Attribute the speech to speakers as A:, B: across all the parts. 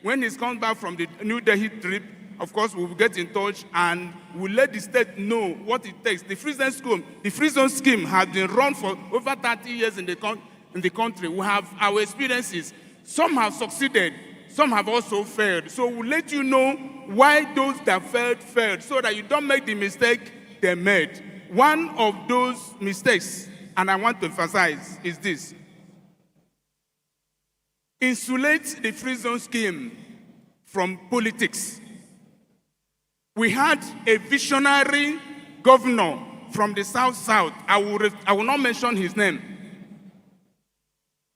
A: When he comes back from the New Delhi trip, of course, we will get in touch and we'll let the state know what it takes. The free zone scheme has been run for over 30 years in the country. We have our experiences. Some have succeeded, some have also failed. So we'll let you know why those that failed, so that you don't make the mistake they made. One of those mistakes, and I want to emphasize, is this: insulate the free zone scheme from politics. We had a visionary governor from the South. I will not mention his name.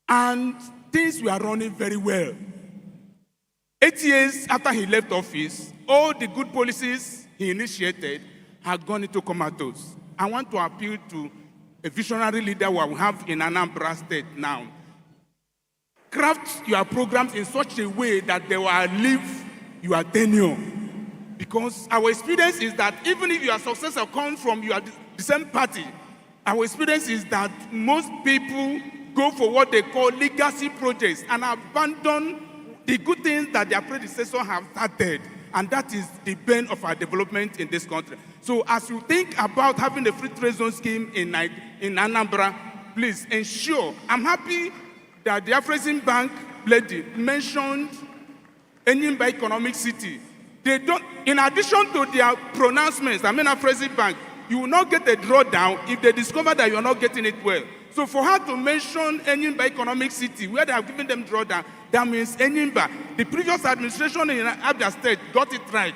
A: And things were running very well. 8 years after he left office, all the good policies he initiated had gone into comatose. I want to appeal to a visionary leader we have in Anambra State now. Craft your programs in such a way that they will outlive your tenure. Because our experience is that even if your successor comes from the same party, our experience is that most people go for what they call legacy projects and abandon the good things that their predecessors have started. And that is the bane of our development in this country. So as you think about having a free trade zone scheme in Anambra, please ensure. I'm happy that the Afrexim Bank lady mentioned Enyimba Economic City. They don't, in addition to their pronouncements, Afrexim Bank, you will not get a drawdown if they discover that you're not getting it well. So for her to mention Enyimba Economic City, where they have given them drawdown, that means Enyimba. The previous administration in Abia State got it right.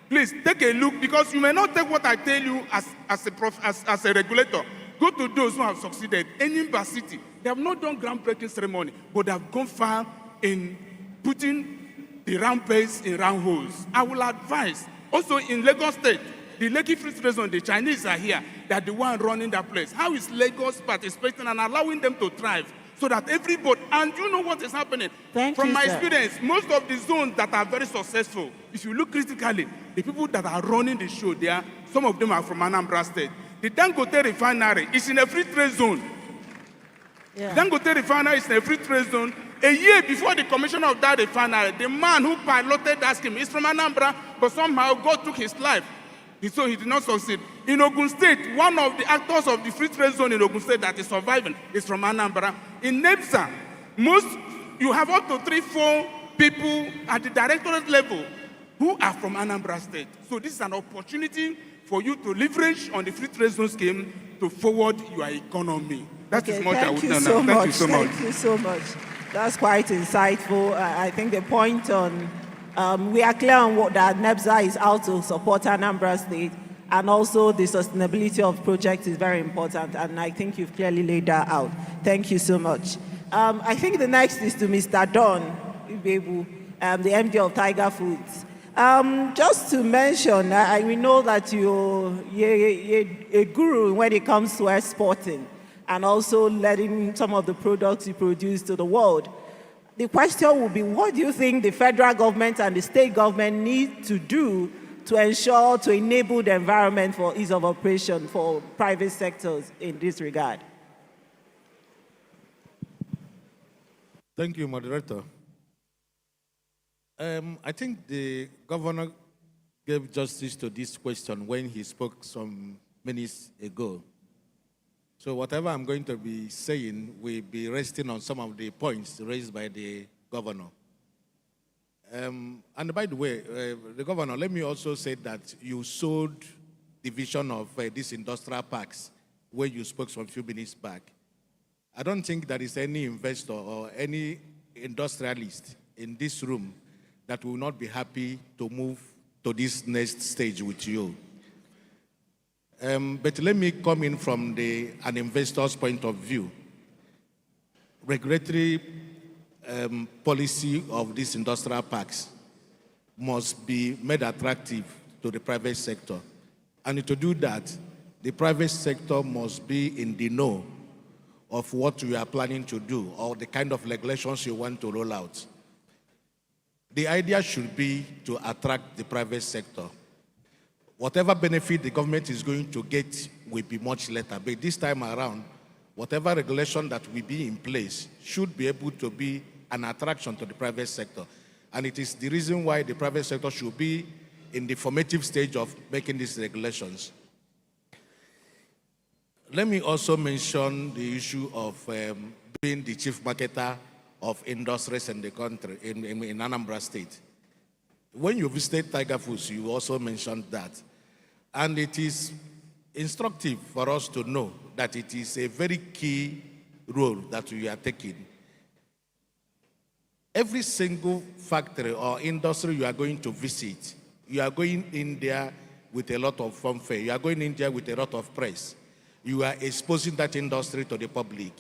A: Please take a look, because you may not take what I tell you as a regulator. Go to those who have succeeded. Enyimba City, they have not done groundbreaking ceremony, but they have gone far in putting the round pegs in round holes. I will advise, also in Lagos State, the Lekki Free Trade Zone, the Chinese are here, that the one running that place. How is Lagos participating and allowing them to thrive so that everybody, and you know what is happening? From my experience, most of the zones that are very successful, if you look critically, the people that are running the show there, some of them are from Anambra State. The Dangote refinery is in a free trade zone. Yeah. Dangote refinery is in a free trade zone. A year before the commission of that refinery, the man who piloted that scheme is from Anambra, but somehow God took his life. So he did not succeed. In Ogun State, one of the actors of the free trade zone in Ogun State that is surviving is from Anambra. In NEPSA, you have up to 3-4 people at the directorate level who are from Anambra State. So this is an opportunity for you to leverage on the free trade zone scheme to forward your economy. That is much I would know now. Thank you so much.
B: Thank you so much. That's quite insightful. I think the point on, we are clear on what that NEPSA is out to support Anambra State, and also the sustainability of projects is very important, and I think you've clearly laid that out. Thank you so much. I think the next is to Mr. Don Ibebu, the MD of Tiger Foods. Just to mention, we know that you're a guru when it comes to exporting and also letting some of the products you produce to the world. The question will be, what do you think the federal government and the state government need to do to ensure, to enable the environment for ease of operation for private sectors in this regard?
C: Thank you, moderator. I think the governor gave justice to this question when he spoke some minutes ago. So whatever I'm going to be saying will be resting on some of the points raised by the governor. And by the way, the governor, let me also say that you sold the vision of these industrial parks when you spoke some few minutes back. I don't think there is any investor or any industrialist in this room that will not be happy to move to this next stage with you. But let me come in from an investor's point of view. Regulatory policy of these industrial parks must be made attractive to the private sector. And to do that, the private sector must be in the know of what we are planning to do or the kind of regulations you want to roll out. The idea should be to attract the private sector. Whatever benefit the government is going to get will be much later. But this time around, whatever regulation that will be in place should be able to be an attraction to the private sector. And it is the reason why the private sector should be in the formative stage of making these regulations. Let me also mention the issue of being the chief marketer of industries in the country, in Anambra State. When you visited Tiger Foods, you also mentioned that. And it is instructive for us to know that it is a very key role that we are taking. Every single factory or industry you are going to visit, you are going in there with a lot of fanfare. You are going in there with a lot of press. You are exposing that industry to the public.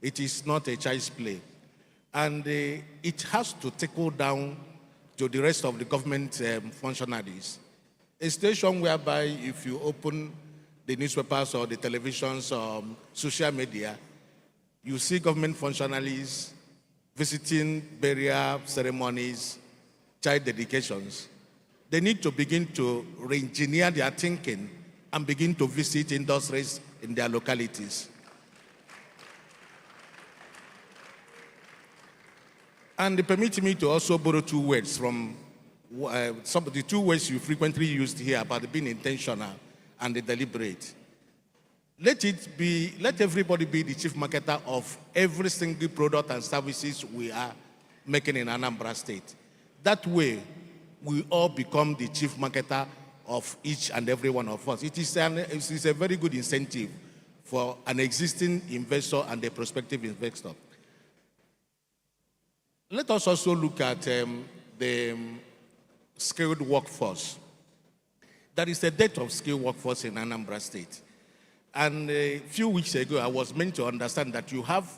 C: It is not a child's play. And it has to trickle down to the rest of the government functionaries. A station whereby if you open the newspapers or the televisions or social media, you see government functionaries visiting burial ceremonies, child dedications. They need to begin to re-engineer their thinking and begin to visit industries in their localities. And permit me to also borrow two words from some of the two words you frequently used here about being intentional and deliberate. Let everybody be the chief marketer of every single product and services we are making in Anambra State. That way, we all become the chief marketer of each and every one of us. It is a very good incentive for an existing investor and a prospective investor. Let us also look at the skilled workforce. There is a dearth of skilled workforce in Anambra State. And a few weeks ago, I was meant to understand that you have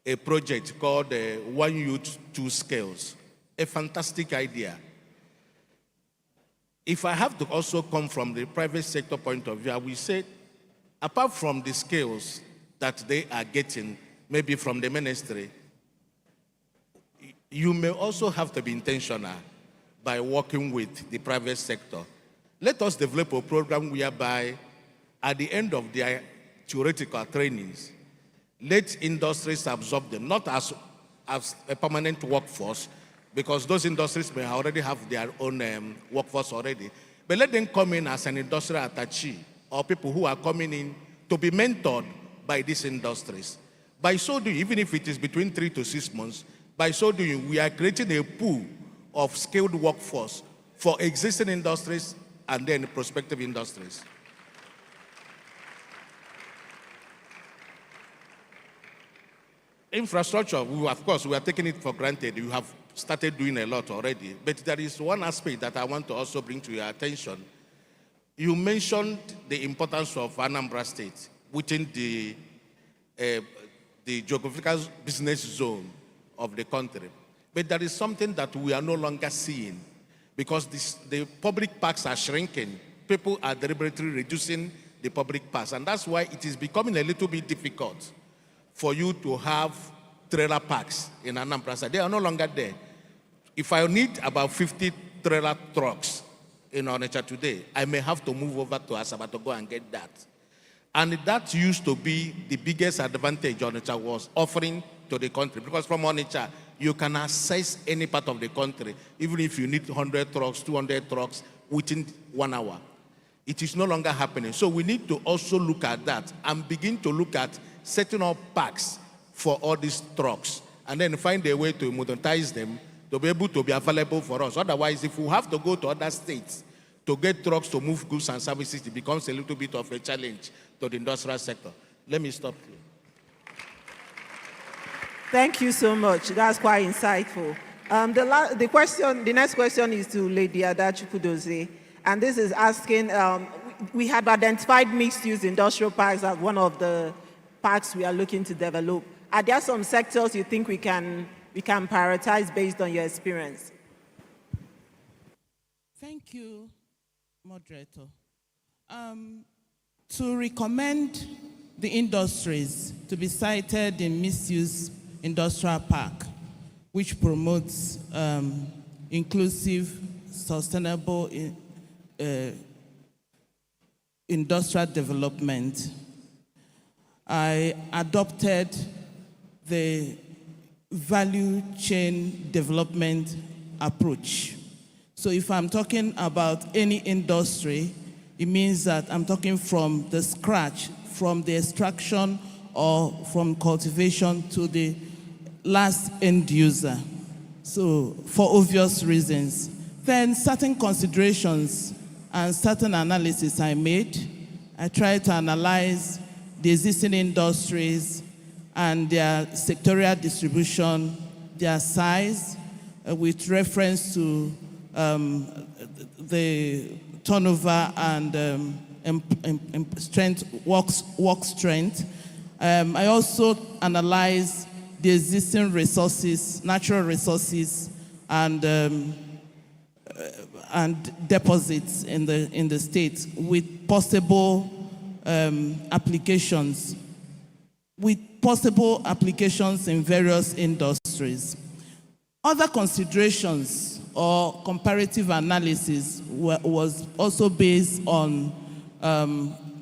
C: a project called One Youth, Two Skills, a fantastic idea. If I have to also come from the private sector point of view, I will say, apart from the skills that they are getting, maybe from the ministry, you may also have to be intentional by working with the private sector. Let us develop a program whereby at the end of their theoretical trainings, let industries absorb them, not as a permanent workforce, because those industries may already have their own workforce already, but let them come in as an industrial attaché or people who are coming in to be mentored by these industries. By so doing, even if it is between 3 to 6 months, by so doing, we are creating a pool of skilled workforce for existing industries and then prospective industries. Infrastructure, of course, we are taking it for granted. You have started doing a lot already. But there is one aspect that I want to also bring to your attention. You mentioned the importance of Anambra State within the geographical business zone of the country. But there is something that we are no longer seeing because the public parks are shrinking. People are deliberately reducing the public parks. And that's why it is becoming a little bit difficult for you to have trailer parks in Anambra State. They are no longer there. If I need about 50 trailer trucks in Onitsha today, I may have to move over to Asaba to go and get that. And that used to be the biggest advantage Onitsha was offering to the country, because from Onitsha, you can access any part of the country, even if you need 100 trucks, 200 trucks, within 1 hour. It is no longer happening. So we need to also look at that and begin to look at setting up parks for all these trucks, and then find a way to monetize them to be able to be available for us. Otherwise, if we have to go to other states to get trucks to move goods and services, it becomes a little bit of a challenge to the industrial sector. Let me stop here.
B: Thank you so much. That's quite insightful. The next question is to Lady Adachukwudozie, and this is asking, we had identified mixed-use industrial parks as one of the parks we are looking to develop. Are there some sectors you think we can prioritize based on your experience?
D: Thank you, moderator. To recommend the industries to be cited in mixed-use industrial park, which promotes inclusive, sustainable industrial development, I adopted the value chain development approach. So if I'm talking about any industry, it means that I'm talking from the scratch, from the extraction or from cultivation to the last end user. So for obvious reasons. Then certain considerations and certain analysis I made. I tried to analyze the existing industries and their sectorial distribution, their size, with reference to the turnover and strength, work strength. I also analyzed the existing resources, natural resources, and deposits in the state with possible applications in various industries. Other considerations or comparative analysis was also based on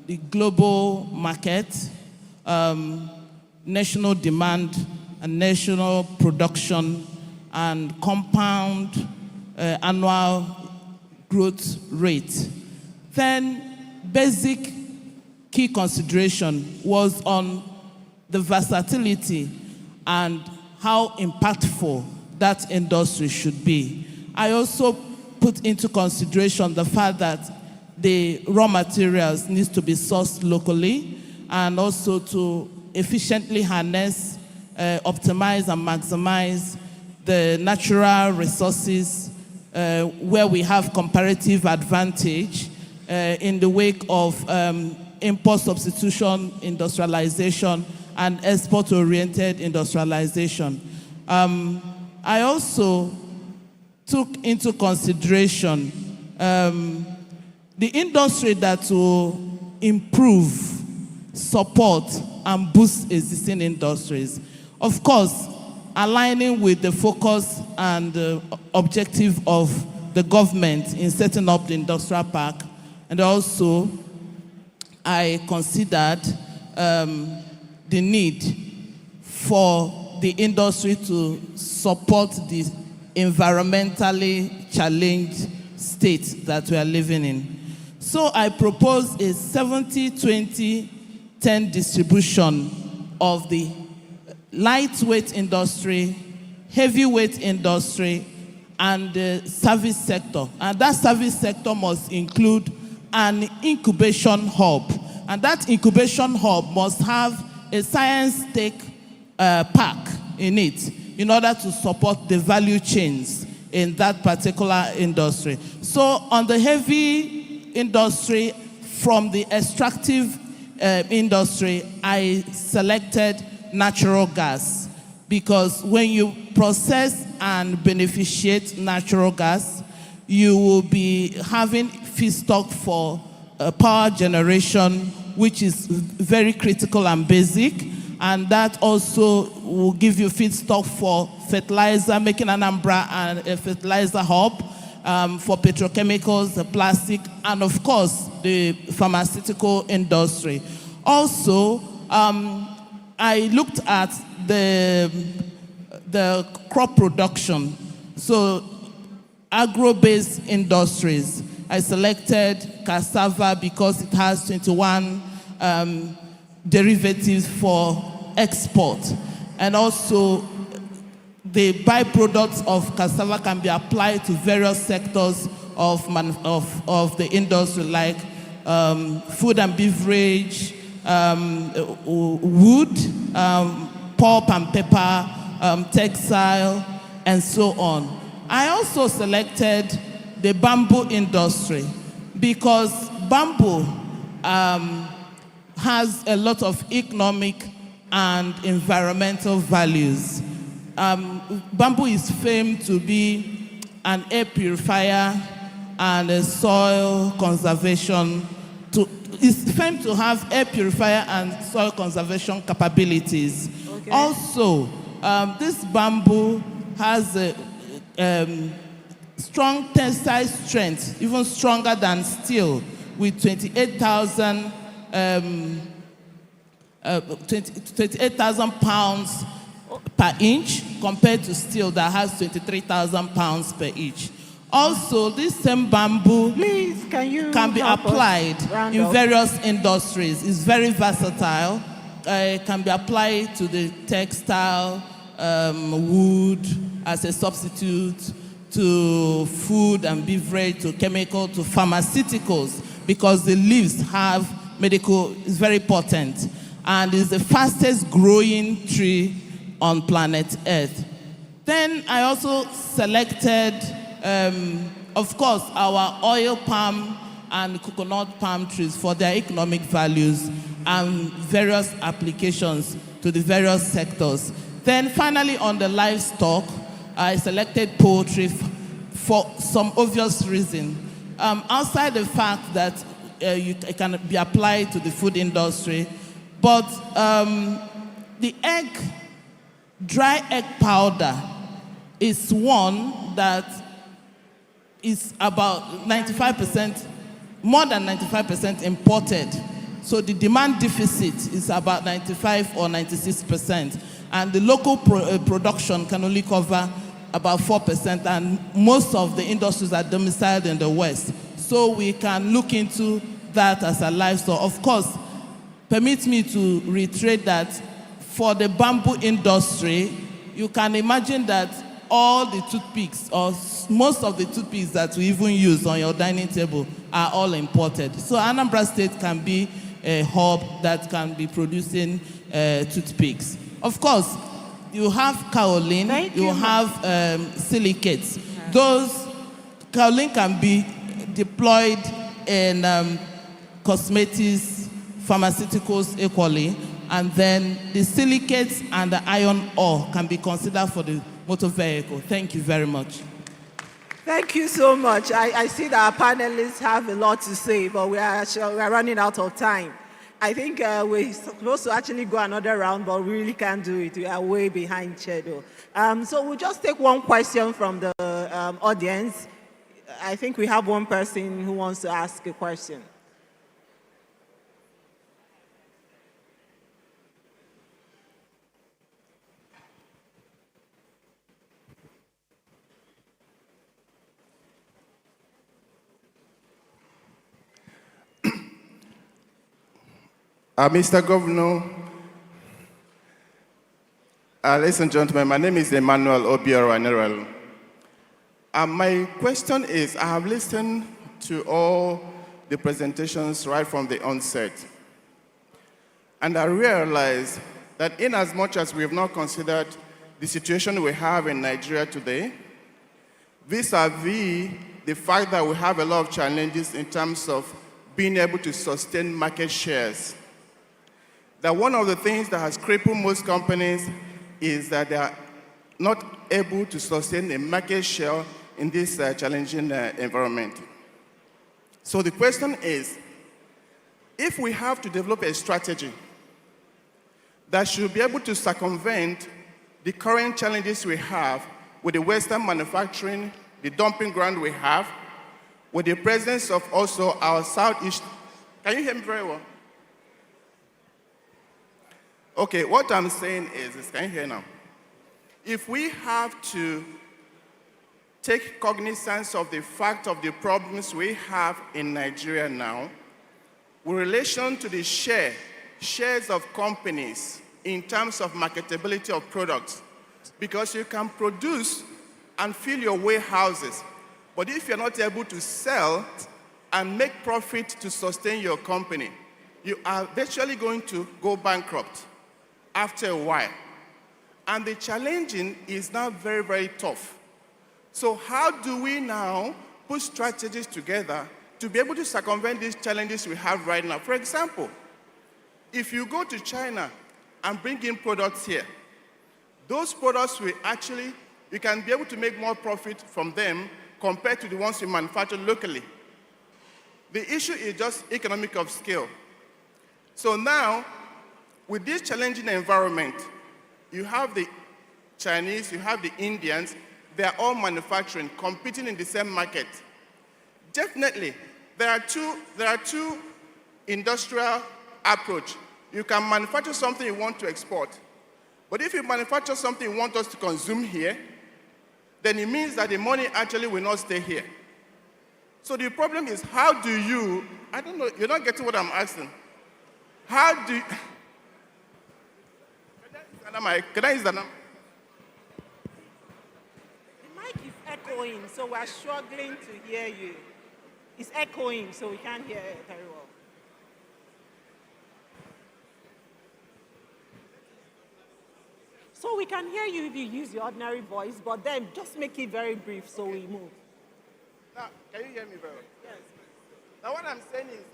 D: the global market, national demand and national production, and compound annual growth rate. Then basic key consideration was on the versatility and how impactful that industry should be. I also put into consideration the fact that the raw materials needs to be sourced locally and also to efficiently harness, optimize and maximize the natural resources where we have comparative advantage in the wake of import substitution, industrialization, and export-oriented industrialization. I also took into consideration the industry that will improve, support, and boost existing industries. Of course, aligning with the focus and objective of the government in setting up the industrial park. And also, I considered the need for the industry to support the environmentally challenged state that we are living in. So I propose a 70-20-10 distribution of the lightweight industry, heavyweight industry, and the service sector. And that service sector must include an incubation hub. And that incubation hub must have a science tech park in it in order to support the value chains in that particular industry. So on the heavy industry, from the extractive industry, I selected natural gas, because when you process and beneficiate natural gas, you will be having feedstock for power generation, which is very critical and basic, and that also will give you feedstock for fertilizer, making ANAMBRA and a fertilizer hub, for petrochemicals, the plastic, and of course, the pharmaceutical industry. Also, I looked at the crop production. So, agro-based industries. I selected cassava because it has 21 derivatives for export. And also, the byproducts of cassava can be applied to various sectors of the industry, like food and beverage, wood, pulp and paper, textile, and so on. I also selected the bamboo industry because bamboo has a lot of economic and environmental values. Bamboo is famed to be an air purifier and a soil conservation. It's famed to have air purifier and soil conservation capabilities. Okay. Also, this bamboo has a strong tensile strength, even stronger than steel, with 28,000 pounds per inch compared to steel that has 23,000 pounds per inch. Also, this same bamboo
B: Please,
D: can be
B: help us
D: applied
B: round
D: in
B: up?
D: various industries. It's very versatile. It can be applied to the textile, wood as a substitute, to food and beverage, to chemical, to pharmaceuticals, because the leaves have medical, it's very potent, and is the fastest growing tree on planet Earth. Then I also selected, of course, our oil palm and coconut palm trees for their economic values and various applications to the various sectors. Then finally on the livestock, I selected poultry for some obvious reason. Outside the fact that it can be applied to the food industry, but the dry egg powder is one that is about 95%, more than 95% imported. So the demand deficit is about 95 or 96%. And the local production can only cover about 4%, and most of the industries are domiciled in the West. So we can look into that as a livestock. Of course, permit me to reiterate that for the bamboo industry, you can imagine that all the toothpicks, or most of the toothpicks that we even use on your dining table, are all imported. So Anambra State can be a hub that can be producing toothpicks. Of course, you have kaolin, you have silicates. Those kaolin can be deployed in cosmetics, pharmaceuticals equally, and then the silicates and the iron ore can be considered for the motor vehicle. Thank you very much.
B: Thank you so much. I see that our panelists have a lot to say, but we are running out of time. I think we're supposed to actually go another round, but we really can't do it. We are way behind schedule. So we'll just take one question from the audience. I think we have one person who wants to ask a question.
E: Mr. Governor, ladies and gentlemen, my name is Emmanuel Obiora. My question is, I have listened to all the presentations right from the onset, and I realize that in as much as we have not considered the situation we have in Nigeria today, vis-a-vis the fact that we have a lot of challenges in terms of being able to sustain market shares, that one of the things that has crippled most companies is that they are not able to sustain a market share in this challenging environment. So the question is, if we have to develop a strategy that should be able to circumvent the current challenges we have with the Western manufacturing, the dumping ground we have, with the presence of also our Southeast, can you hear me very well? Okay, what I'm saying is, can you hear now? If we have to take cognizance of the fact of the problems we have in Nigeria now, with relation to the shares of companies in terms of marketability of products, because you can produce and fill your warehouses, but if you're not able to sell and make profit to sustain your company, you are virtually going to go bankrupt after a while. And the challenging is now very, very tough. So how do we now put strategies together to be able to circumvent these challenges we have right now? For example, if you go to China and bring in products here, those products will actually, you can be able to make more profit from them compared to the ones you manufacture locally. The issue is just economic of scale. So now, with this challenging environment, you have the Chinese, you have the Indians, they are all manufacturing, competing in the same market. Definitely, there are two industrial approach. You can manufacture something you want to export, But if you manufacture something you want us to consume here, then it means that the money actually will not stay here. So the problem is, how do you, I don't know, you're not getting what I'm asking. How do you, can I use the mic?
B: The mic is echoing, so we're struggling to hear you. It's echoing, so we can't hear it very well. So we can hear you if you use your ordinary voice, but then just make it very brief so we move.
E: Now, can you hear me very well? Yes. Now what I'm saying is,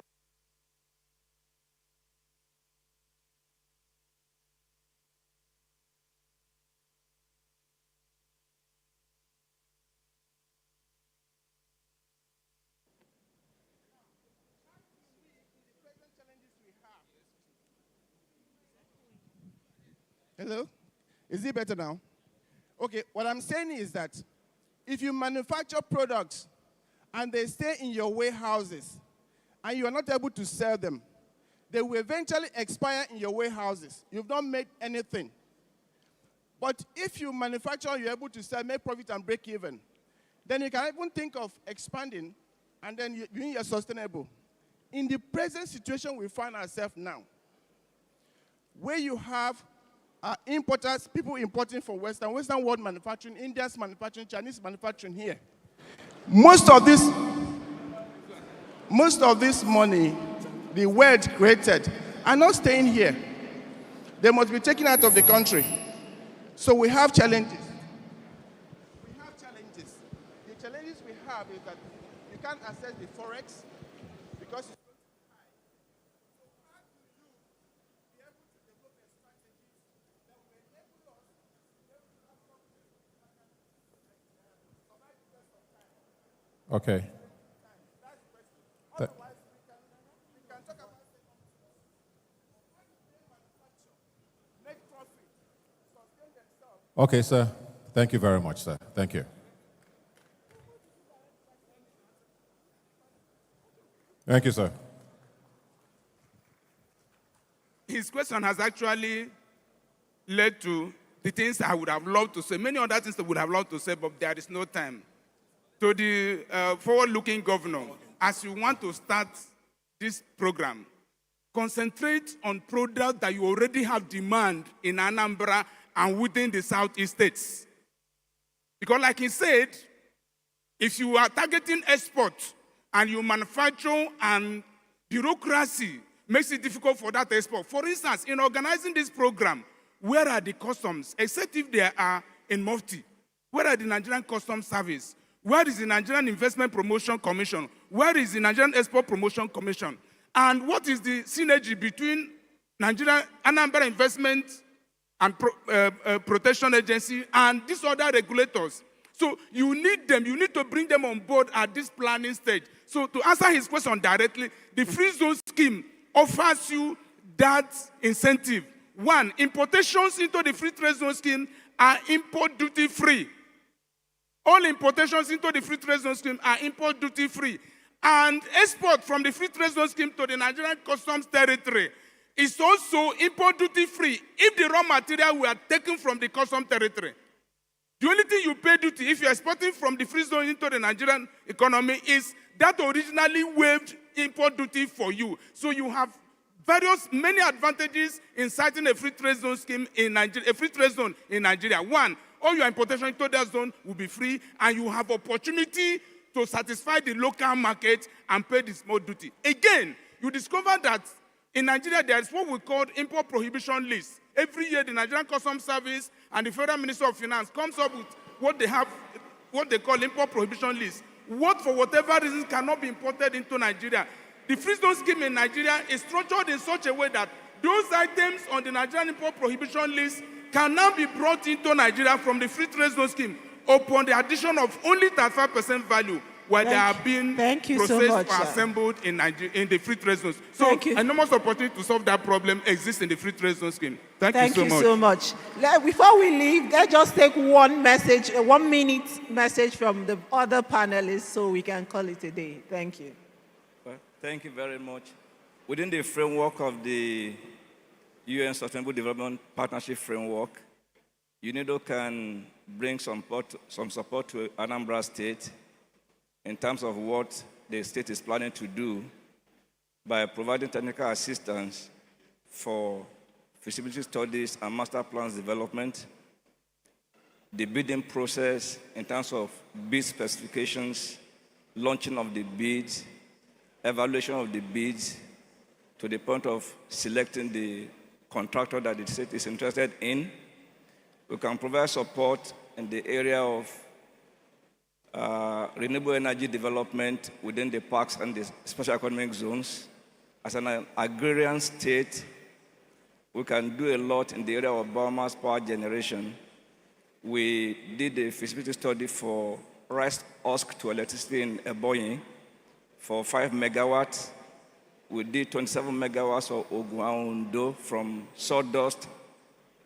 E: hello? Is it better now? Okay, what I'm saying is that if you manufacture products and they stay in your warehouses and you are not able to sell them, they will eventually expire in your warehouses. You've not made anything. But if you manufacture and you're able to sell, make profit and break even, then you can even think of expanding and then you're sustainable. In the present situation we find ourselves now, where you have importers, people importing from Western world manufacturing, India's manufacturing, Chinese manufacturing here. Most of this money the world created are not staying here. They must be taken out of the country. So we have challenges. The challenges we have is that you can't access the forex because it's
F: Okay. Okay, sir. Thank you very much, sir. Thank you. Thank you, sir.
A: His question has actually led to the things I would have loved to say. Many other things I would have loved to say, but there is no time. To the forward-looking governor, as you want to start this program, concentrate on products that you already have demand in ANAMBRA and within the Southeast states. Because like he said, if you are targeting export and you manufacture and bureaucracy makes it difficult for that export. For instance, in organizing this program, where are the customs, except if they are in Mufti? Where are the Nigerian Customs Service? Where is the Nigerian Investment Promotion Commission? Where is the Nigerian Export Promotion Commission? And what is the synergy between Nigerian ANAMBRA Investment and Protection Agency and these other regulators? So you need them. You need to bring them on board at this planning stage. So to answer his question directly, the free zone scheme offers you that incentive. One, importations into the free trade zone scheme are import duty free. All importations into the free trade zone scheme are import duty free. And export from the free trade zone scheme to the Nigerian customs territory is also import duty free if the raw material were taken from the customs territory. The only thing you pay duty if you're exporting from the free zone into the Nigerian economy is that originally waived import duty for you. So you have many advantages in citing a free trade zone scheme in Nigeria, a free trade zone in Nigeria. One, all your importation into that zone will be free, and you have opportunity to satisfy the local market and pay the small duty. Again, you discover that in Nigeria there is what we call import prohibition list. Every year, the Nigerian Customs Service and the Federal Minister of Finance comes up with what they call import prohibition list. What, for whatever reason, cannot be imported into Nigeria. The free zone scheme in Nigeria is structured in such a way that those items on the Nigerian import prohibition list can now be brought into Nigeria from the free trade zone scheme upon the addition of only 35% value while they are being processed or assembled in the free trade zones. So enormous opportunity to solve that problem exists in the free trade zone scheme. Thank you so much.
B: Before we leave, let's just take one message, a 1 minute message from the other panelists so we can call it a day. Thank you.
G: Well, thank you very much. Within the framework of the UN Sustainable Development Partnership Framework, UNIDO can bring some support to Anambra State in terms of what the state is planning to do by providing technical assistance for feasibility studies and master plans development, the bidding process in terms of bid specifications, launching of the bids, evaluation of the bids, to the point of selecting the contractor that the state is interested in. We can provide support in the area of renewable energy development within the parks and the special economic zones. As an agrarian state, we can do a lot in the area of biomass power generation. We did a feasibility study for rice husk to electricity in Ebonyi for 5 megawatts. We did 27 megawatts of Oguaundo from sawdust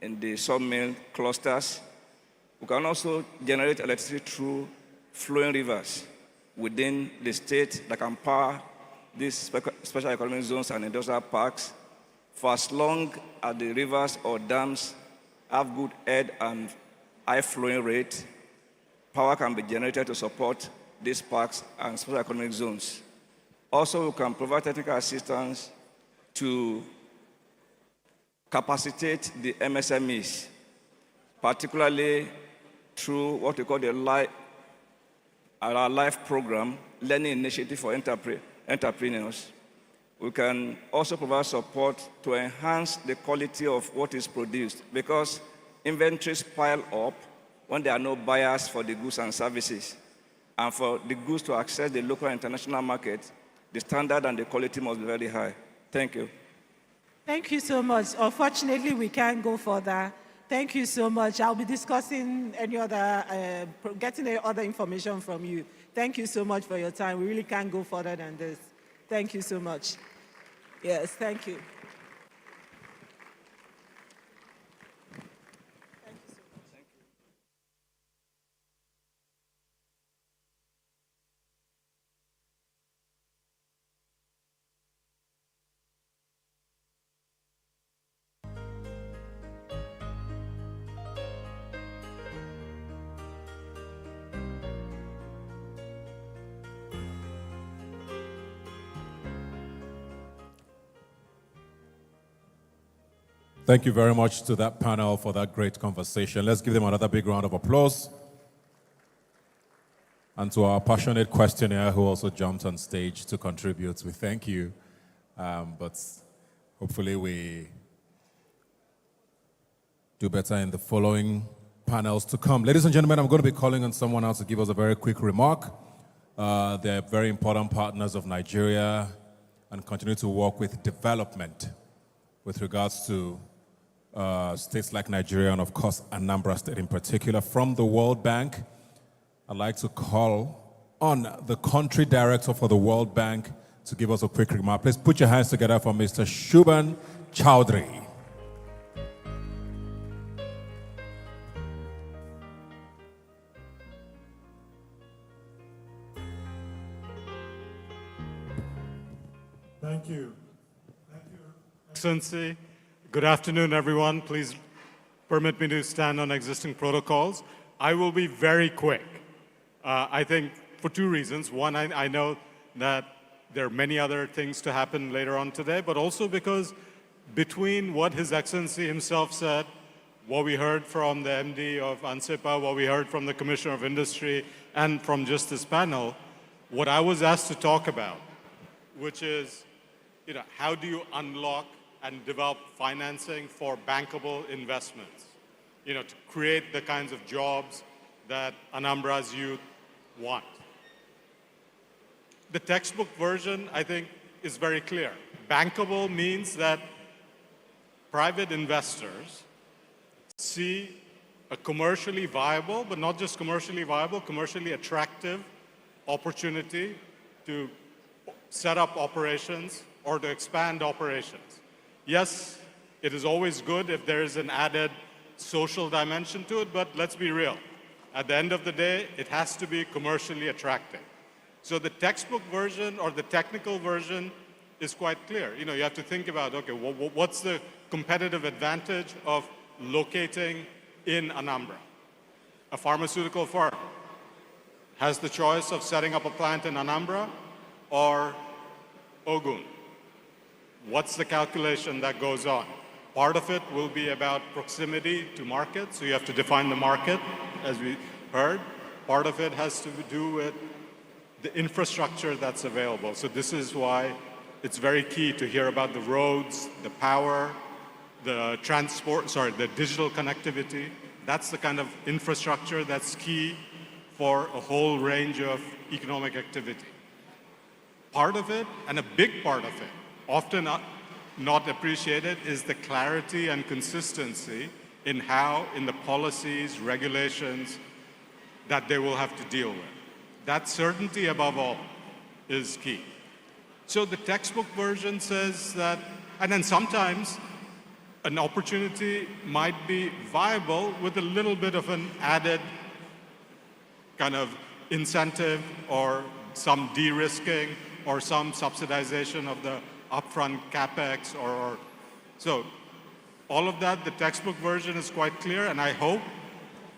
G: in the sawmill clusters. We can also generate electricity through flowing rivers within the state that can power these special economic zones and industrial parks. For as long as the rivers or dams have good head and high flowing rate, power can be generated to support these parks and special economic zones. Also, we can provide technical assistance to capacitate the MSMEs, particularly through what we call our LIFE program, Learning Initiative for Entrepreneurs. We can also provide support to enhance the quality of what is produced, because inventories pile up when there are no buyers for the goods and services. And for the goods to access the local and international market, the standard and the quality must be very high. Thank you.
B: Thank you so much. Unfortunately, we can't go further. Thank you so much. I'll be discussing getting any other information from you. Thank you so much for your time. We really can't go further than this. Thank you so much. Yes, thank you.
F: Thank you very much to that panel for that great conversation. Let's give them another big round of applause. And to our passionate questionnaire who also jumped on stage to contribute, we thank you. But hopefully we do better in the following panels to come. Ladies and gentlemen, I'm going to be calling on someone else to give us a very quick remark. They're very important partners of Nigeria and continue to work with development with regards to states like Nigeria and, of course, Anambra State in particular. From the World Bank, I'd like to call on the country director for the World Bank to give us a quick remark. Please put your hands together for Mr. Shubhan Chowdhury.
H: Thank you. Thank you, Excellency. Good afternoon, everyone. Please permit me to stand on existing protocols. I will be very quick. I think for two reasons. One, I know that there are many other things to happen later on today, but also because between what His Excellency himself said, what we heard from the MD of ANSEPA, what we heard from the Commissioner of Industry, and from just this panel, what I was asked to talk about, which is, how do you unlock and develop financing for bankable investments, to create the kinds of jobs that Anambra's youth want. The textbook version, I think, is very clear. Bankable means that private investors see a commercially viable, but not just commercially viable, commercially attractive opportunity to set up operations or to expand operations. Yes, it is always good if there is an added social dimension to it, but let's be real. At the end of the day, it has to be commercially attractive. So the textbook version or the technical version is quite clear. You have to think about, okay, what's the competitive advantage of locating in Anambra. A pharmaceutical firm has the choice of setting up a plant in Anambra or Ogun. What's the calculation that goes on? Part of it will be about proximity to market, so you have to define the market, as we heard. Part of it has to do with the infrastructure that's available. So this is why it's very key to hear about the roads, the power, the the digital connectivity. That's the kind of infrastructure that's key for a whole range of economic activity. Part of it, and a big part of it, often not appreciated, is the clarity and consistency in the policies, regulations that they will have to deal with. That certainty above all is key. So the textbook version says that, and then sometimes an opportunity might be viable with a little bit of an added kind of incentive or some de-risking or some subsidization of the upfront capex so all of that, the textbook version is quite clear, and I hope,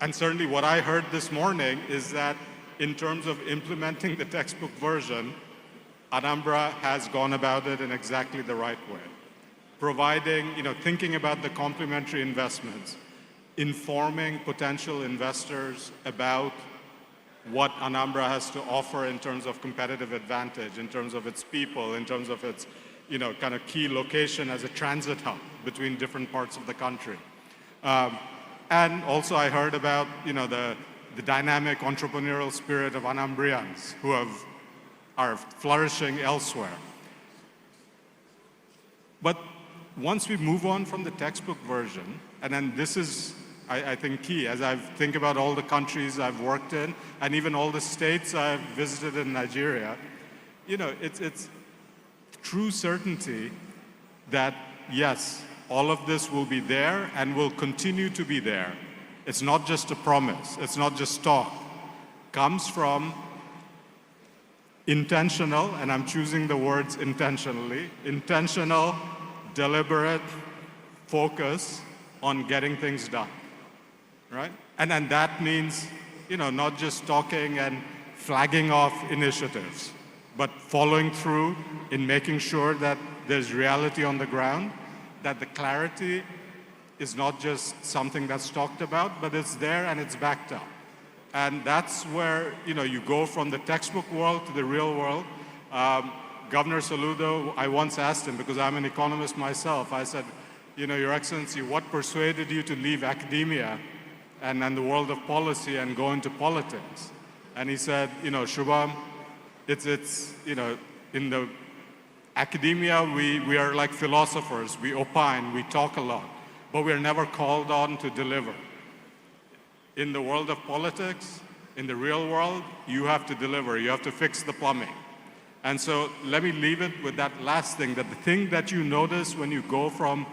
H: and certainly what I heard this morning is that in terms of implementing the textbook version, Anambra has gone about it in exactly the right way. Providing, thinking about the complementary investments, informing potential investors about what Anambra has to offer in terms of competitive advantage, in terms of its people, in terms of its kind of key location as a transit hub between different parts of the country. And also I heard about the dynamic entrepreneurial spirit of Anambrians who are flourishing elsewhere. But once we move on from the textbook version, and then this is, I think, key, as I think about all the countries I've worked in, and even all the states I've visited in Nigeria, it's true certainty that, yes, all of this will be there and will continue to be there. It's not just a promise. It's not just talk. Comes from intentional, and I'm choosing the words intentionally, intentional, deliberate focus on getting things done, right? And then that means, not just talking and flagging off initiatives, but following through in making sure that there's reality on the ground, that the clarity is not just something that's talked about, but it's there and it's backed up. And that's where, you go from the textbook world to the real world. Governor Saludo, I once asked him, because I'm an economist myself, I said, Your Excellency, what persuaded you to leave academia and the world of policy and go into politics? And he said, Shubham, it's in the academia, we are like philosophers. We opine, we talk a lot, but we're never called on to deliver. In the world of politics, in the real world, you have to deliver. You have to fix the plumbing. And so let me leave it with that last thing, that the thing that you notice when you go from,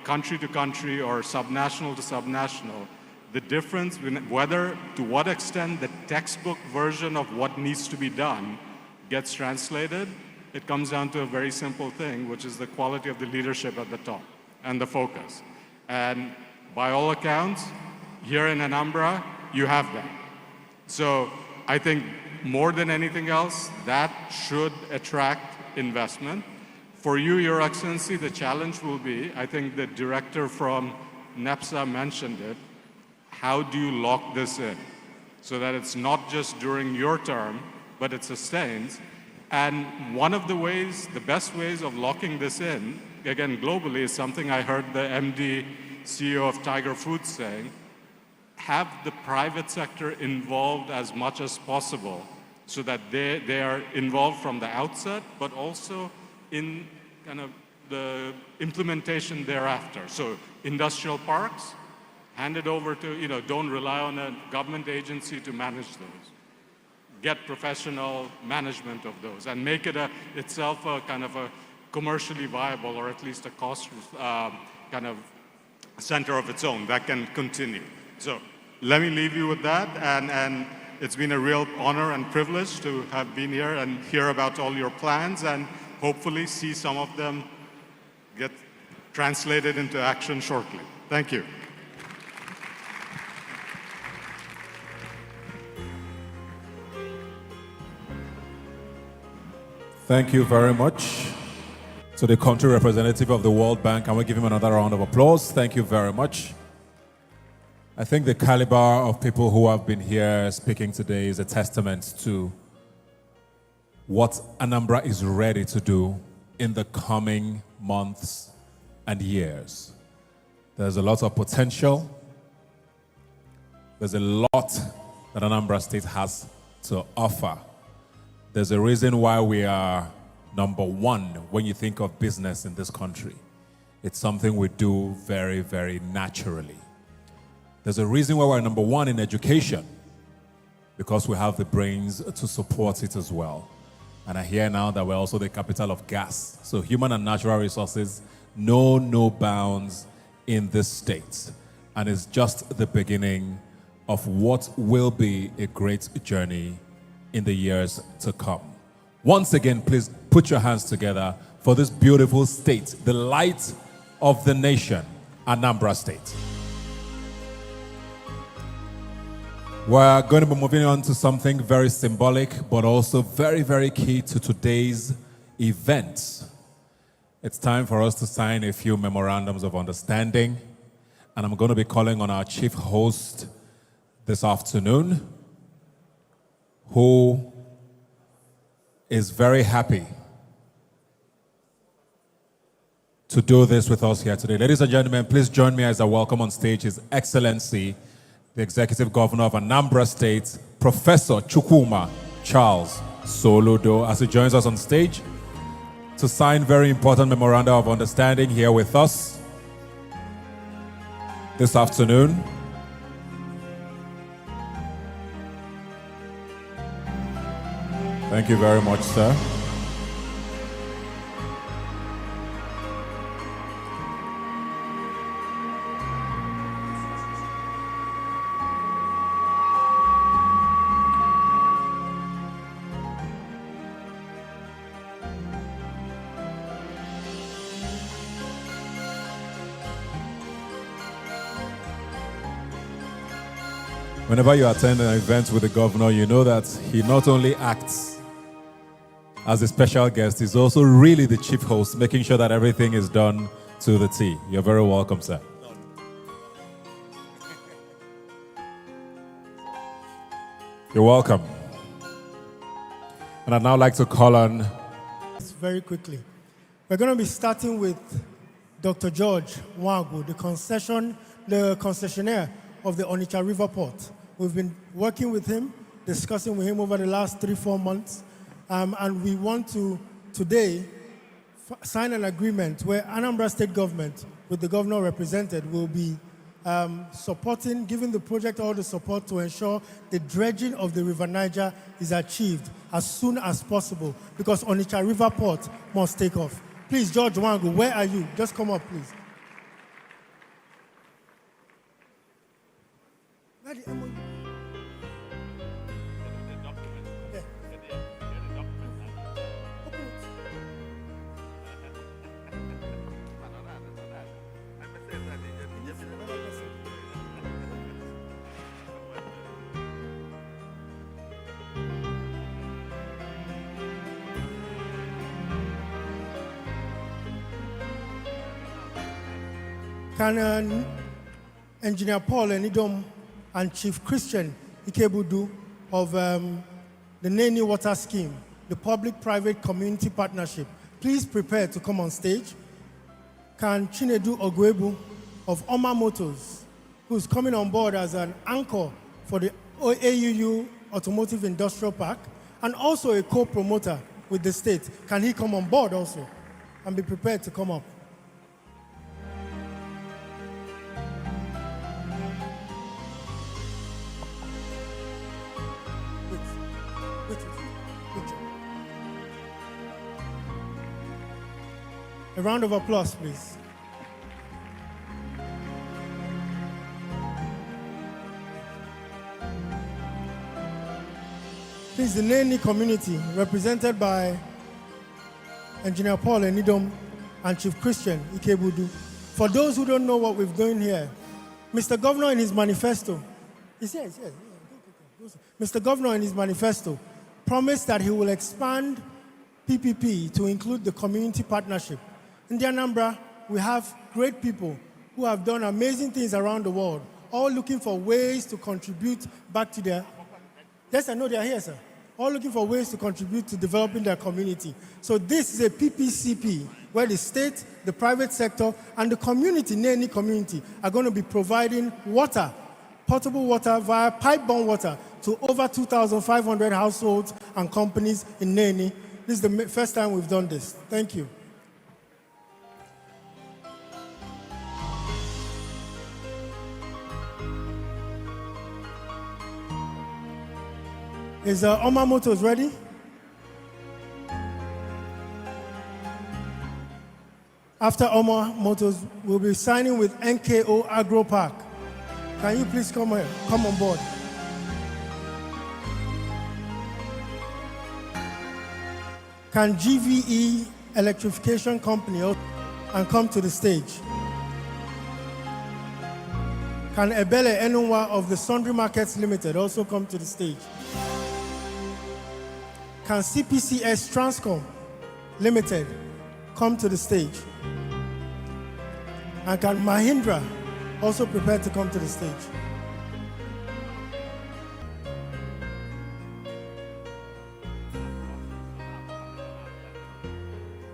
H: country to country or subnational to subnational, the difference in whether, to what extent the textbook version of what needs to be done gets translated, it comes down to a very simple thing, which is the quality of the leadership at the top and the focus. And by all accounts, here in Anambra, you have that. So I think more than anything else, that should attract investment. For you, Your Excellency, the challenge will be, I think the director from NEPSA mentioned it, how do you lock this in so that it's not just during your term, but it sustains? And one of the ways, the best ways of locking this in, again, globally, is something I heard the MD, CEO of Tiger Foods saying, have the private sector involved as much as possible so that they are involved from the outset, but also in kind of the implementation thereafter. So industrial parks, hand it over to, don't rely on a government agency to manage those. Get professional management of those and make it itself a kind of a commercially viable, or at least a cost kind of center of its own that can continue. So let me leave you with that, and it's been a real honor and privilege to have been here and hear about all your plans and hopefully see some of them get translated into action shortly. Thank you.
F: Thank you very much. To the country representative of the World Bank, can we give him another round of applause? Thank you very much. I think the caliber of people who have been here speaking today is a testament to what Anambra is ready to do in the coming months and years. There's a lot of potential. There's a lot that Anambra State has to offer. There's a reason why we are number one when you think of business in this country. It's something we do very, very naturally. There's a reason why we're number one in education, because we have the brains to support it as well. And I hear now that we're also the capital of gas. So human and natural resources know no bounds in this state. And it's just the beginning of what will be a great journey in the years to come. Once again, please put your hands together for this beautiful state, the light of the nation, Anambra State. We're going to be moving on to something very symbolic, but also very, very key to today's event. It's time for us to sign a few memorandums of understanding, and I'm going to be calling on our chief host this afternoon, who is very happy to do this with us here today. Ladies and gentlemen, please join me as I welcome on stage His Excellency, the Executive Governor of Anambra State, Professor Chukwuma Charles Soludo, as he joins us on stage to sign very important memoranda of understanding here with us this afternoon. Thank you very much, sir. Whenever you attend an event with the governor, you know that he not only acts as a special guest, he's also really the chief host, making sure that everything is done to the T. You're very welcome, sir. You're welcome. And I'd now like to call on...
I: Very quickly. We're going to be starting with Dr. George Nwagu, the concessionaire of the Onitsha River Port. We've been working with him, discussing with him over the last 3-4 months. And we want to today sign an agreement where Anambra State government, with the governor represented, will be supporting, giving the project all the support to ensure the dredging of the River Niger is achieved as soon as possible, because Onitsha River Port must take off. Please, George Nwagu, where are you? Just come up, please. Can Engineer Paul Enidom and Chief Christian Ikebudu of the Neni Water Scheme, the Public-Private Community Partnership, please prepare to come on stage? Can Chinedu Ogwebu of Oma Motors, who's coming on board as an anchor for the AUU Automotive Industrial Park, and also a co-promoter with the state, can he come on board also? And be prepared to come up. A round of applause, please. Please, the Neni community, represented by Engineer Paul Enidom and Chief Christian Ikebudu. For those who don't know what we're doing here, Mr. Governor in his manifesto, Mr. Governor in his manifesto promised that he will expand PPP to include the community partnership. In the Anambra, we have great people who have done amazing things around the world, all looking for ways to contribute back to their... Yes, I know they are here, sir. All looking for ways to contribute to developing their community. So this is a PPCP, where the state, the private sector, and the community, Neni community, are going to be providing water, potable water via pipe-borne water to over 2,500 households and companies in Neni. This is the first time we've done this. Thank you. Is Oma Motors ready? After Oma Motors, we'll be signing with NKO Agro Park. Can you please come here, come on board? Can GVE Electrification Company also and come to the stage? Can Ebele Enunwa of the Sundry Markets Limited also come to the stage? Can CPCS Transcom Limited come to the stage? And can Mahindra also prepare to come to the stage?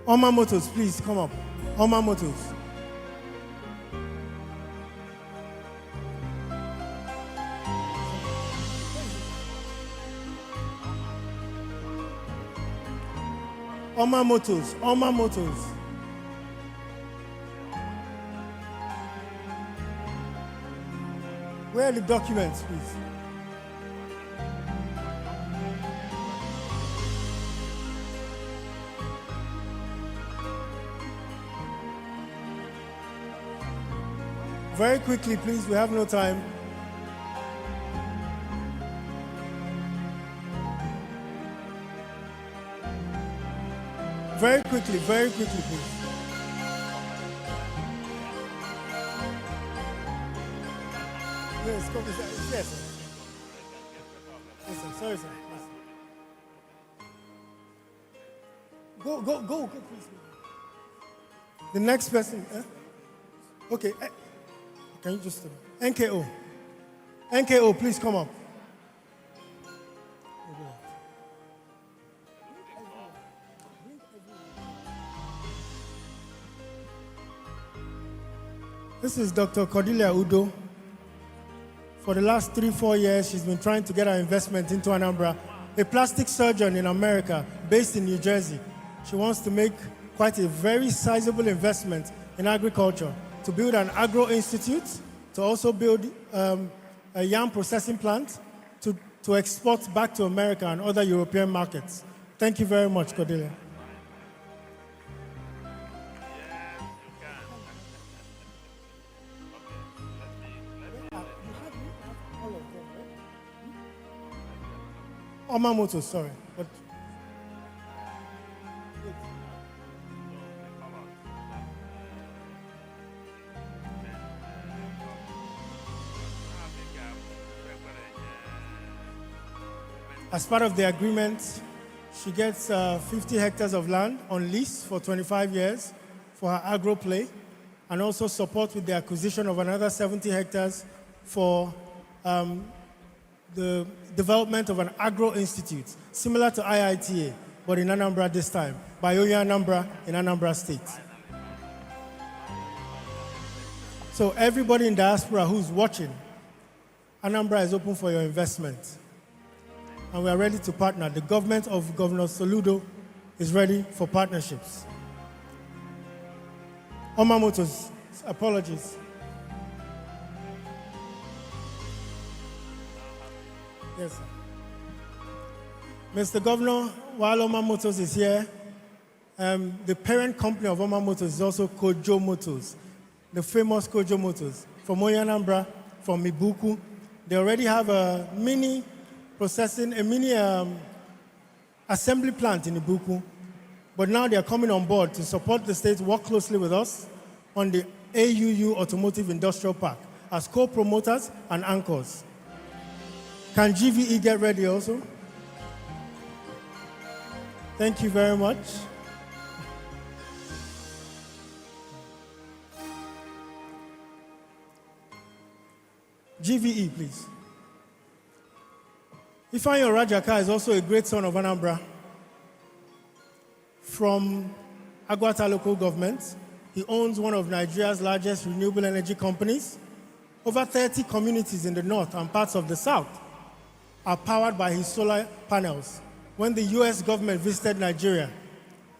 I: Oma Motors, please come up. Oma Motors. Oma Motors, Oma Motors. Where are the documents, please? Very quickly, please, we have no time. Very quickly, please. Yes, come, yes, sir. Yes, sir. Sorry, sir. Yes, sir. Go, please. The next person. Okay. Can you just... NKO. NKO, please come up. This is Dr. Cordelia Udo. For the last 3-4 years, she's been trying to get her investment into Anambra, a plastic surgeon in America based in New Jersey. She wants to make quite a very sizable investment in agriculture, to build an agro institute, to also build a yam processing plant, to export back to America and other European markets. Thank you very much, Cordelia. Oma Motors, sorry. But as part of the agreement, she gets 50 hectares of land on lease for 25 years for her agro play, and also support with the acquisition of another 70 hectares for the development of an agro institute, similar to IITA, but in Anambra this time, Bayoya Anambra in Anambra State. So everybody in diaspora who's watching, Anambra is open for your investment. And we are ready to partner. The government of Governor Soludo is ready for partnerships. Oma Motors, apologies. Yes, sir. Mr. Governor, while Oma Motors is here, the parent company of Oma Motors is also Kojo Motors, the famous Kojo Motors from Oyanambra, from Ibuku. They already have a mini assembly plant in Ibuku, but now they are coming on board to support the state, work closely with us on the AUU Automotive Industrial Park as co-promoters and anchors. Can GVE get ready also? Thank you very much. GVE, please. Ifeanyi Rajaka is also a great son of Anambra. From Agwata local government, he owns one of Nigeria's largest renewable energy companies. Over 30 communities in the north and parts of the south are powered by his solar panels. When the US government visited Nigeria,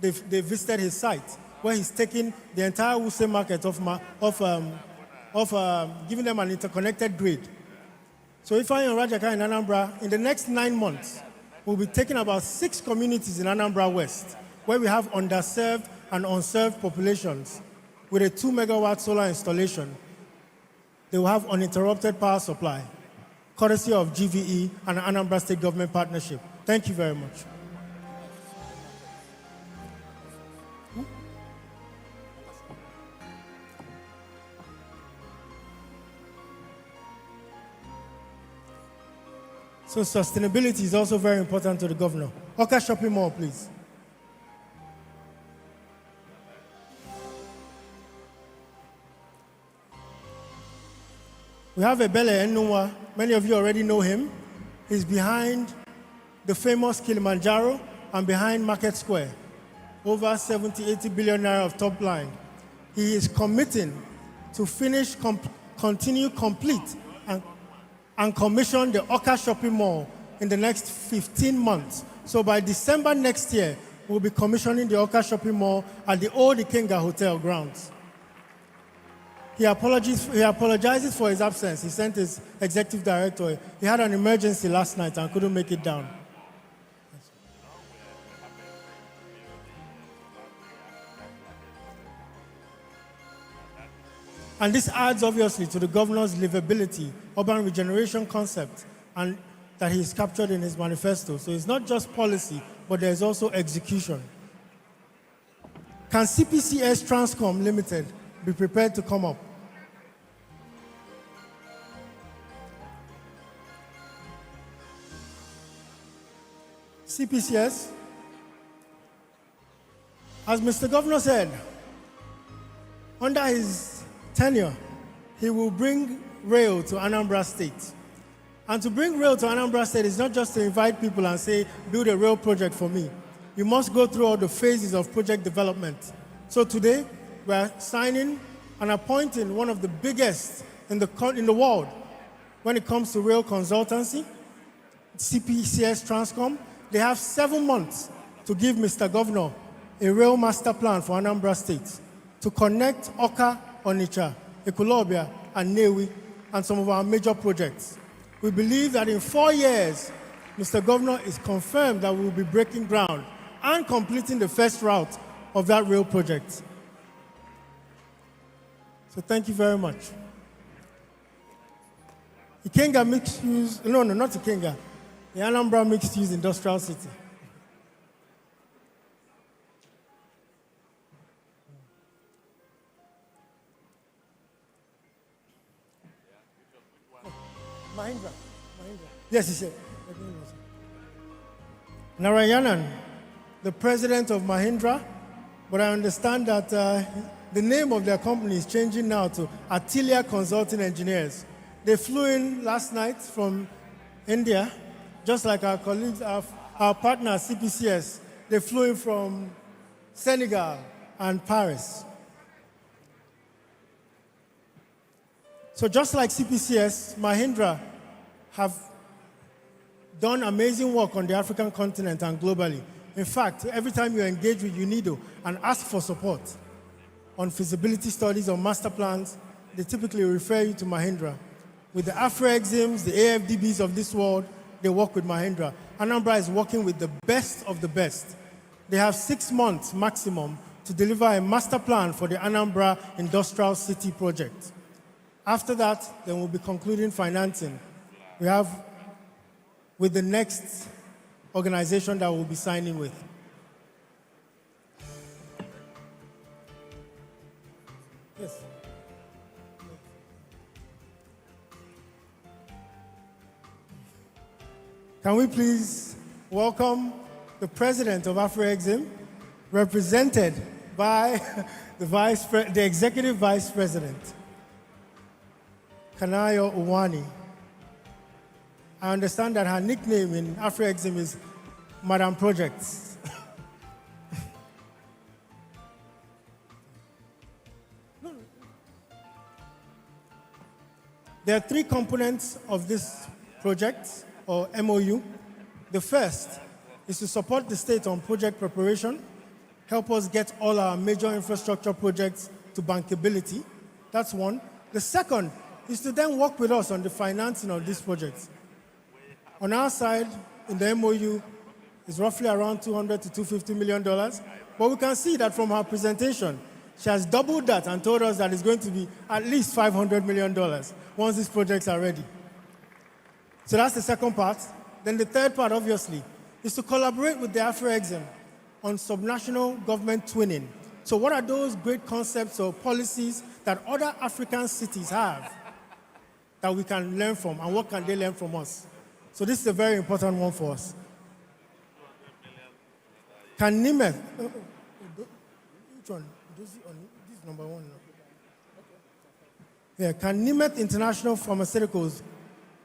I: they visited his site, where he's taking the entire Wuse market giving them an interconnected grid. So Ifeanyi Rajaka in Anambra, in the next 9 months, we'll be taking about 6 communities in Anambra West, where we have underserved and unserved populations. With a 2 megawatt solar installation, they will have uninterrupted power supply, courtesy of GVE and Anambra State Government partnership. Thank you very much. So sustainability is also very important to the governor. Oka Shopping Mall, please. We have Ebele Enunwa. Many of you already know him. He's behind the famous Kilimanjaro and behind Market Square. Over 70, 80 billion naira of top line. He is committing to finish, continue, complete, and commission the Oka Shopping Mall in the next 15 months. So by December next year, we'll be commissioning the Oka Shopping Mall at the old Ikenga Hotel grounds. He apologizes for his absence. He sent his executive director. He had an emergency last night and couldn't make it down. And this adds obviously to the governor's livability, urban regeneration concept, and that he's captured in his manifesto. So it's not just policy, but there's also execution. Can CPCS Transcom Limited be prepared to come up? CPCS, as Mr. Governor said, under his tenure, he will bring rail to Anambra State. And to bring rail to Anambra State is not just to invite people and say, build a rail project for me. You must go through all the phases of project development. So today, we're signing and appointing one of the biggest in the world when it comes to rail consultancy, CPCS Transcom. They have 7 months to give Mr. Governor a rail master plan for Anambra State to connect Oka, Onitsha, Ekulobia, and Newi, and some of our major projects. We believe that in 4 years, Mr. Governor is confirmed that we will be breaking ground and completing the first route of that rail project. So thank you very much. Ikenga mixed use, no, not Ikenga. The Anambra mixed use industrial city. Mahindra. Yes, he said. Narayanan, the president of Mahindra, but I understand that the name of their company is changing now to Atelier Consulting Engineers. They flew in last night from India, just like our colleagues, our partners, CPCS. They flew in from Senegal and Paris. So just like CPCS, Mahindra have done amazing work on the African continent and globally. In fact, every time you engage with UNIDO and ask for support on feasibility studies or master plans, they typically refer you to Mahindra. With the Afro-Exims, the AFDBs of this world, they work with Mahindra. Anambra is working with the best of the best. They have 6 months maximum to deliver a master plan for the Anambra Industrial City project. After that, then we'll be concluding financing. We have with the next organization that we'll be signing with. Yes. Can we please welcome the president of AfroExim, represented by the executive vice president, Kanayo Uwani. I understand that her nickname in AfroExim is Madam Projects. There are three components of this project, or MOU. The first is to support the state on project preparation, help us get all our major infrastructure projects to bankability. That's one. The second is to then work with us on the financing of these projects. On our side, in the MOU, is roughly around $200 to $250 million. But we can see that from her presentation, she has doubled that and told us that it's going to be at least $500 million once these projects are ready. So that's the second part. Then the third part, obviously, is to collaborate with the AfroExim on subnational government twinning. So what are those great concepts or policies that other African cities have that we can learn from, and what can they learn from us? So this is a very important one for us. Can NIMET, which one? This is number one now. Yeah, can NIMET International Pharmaceuticals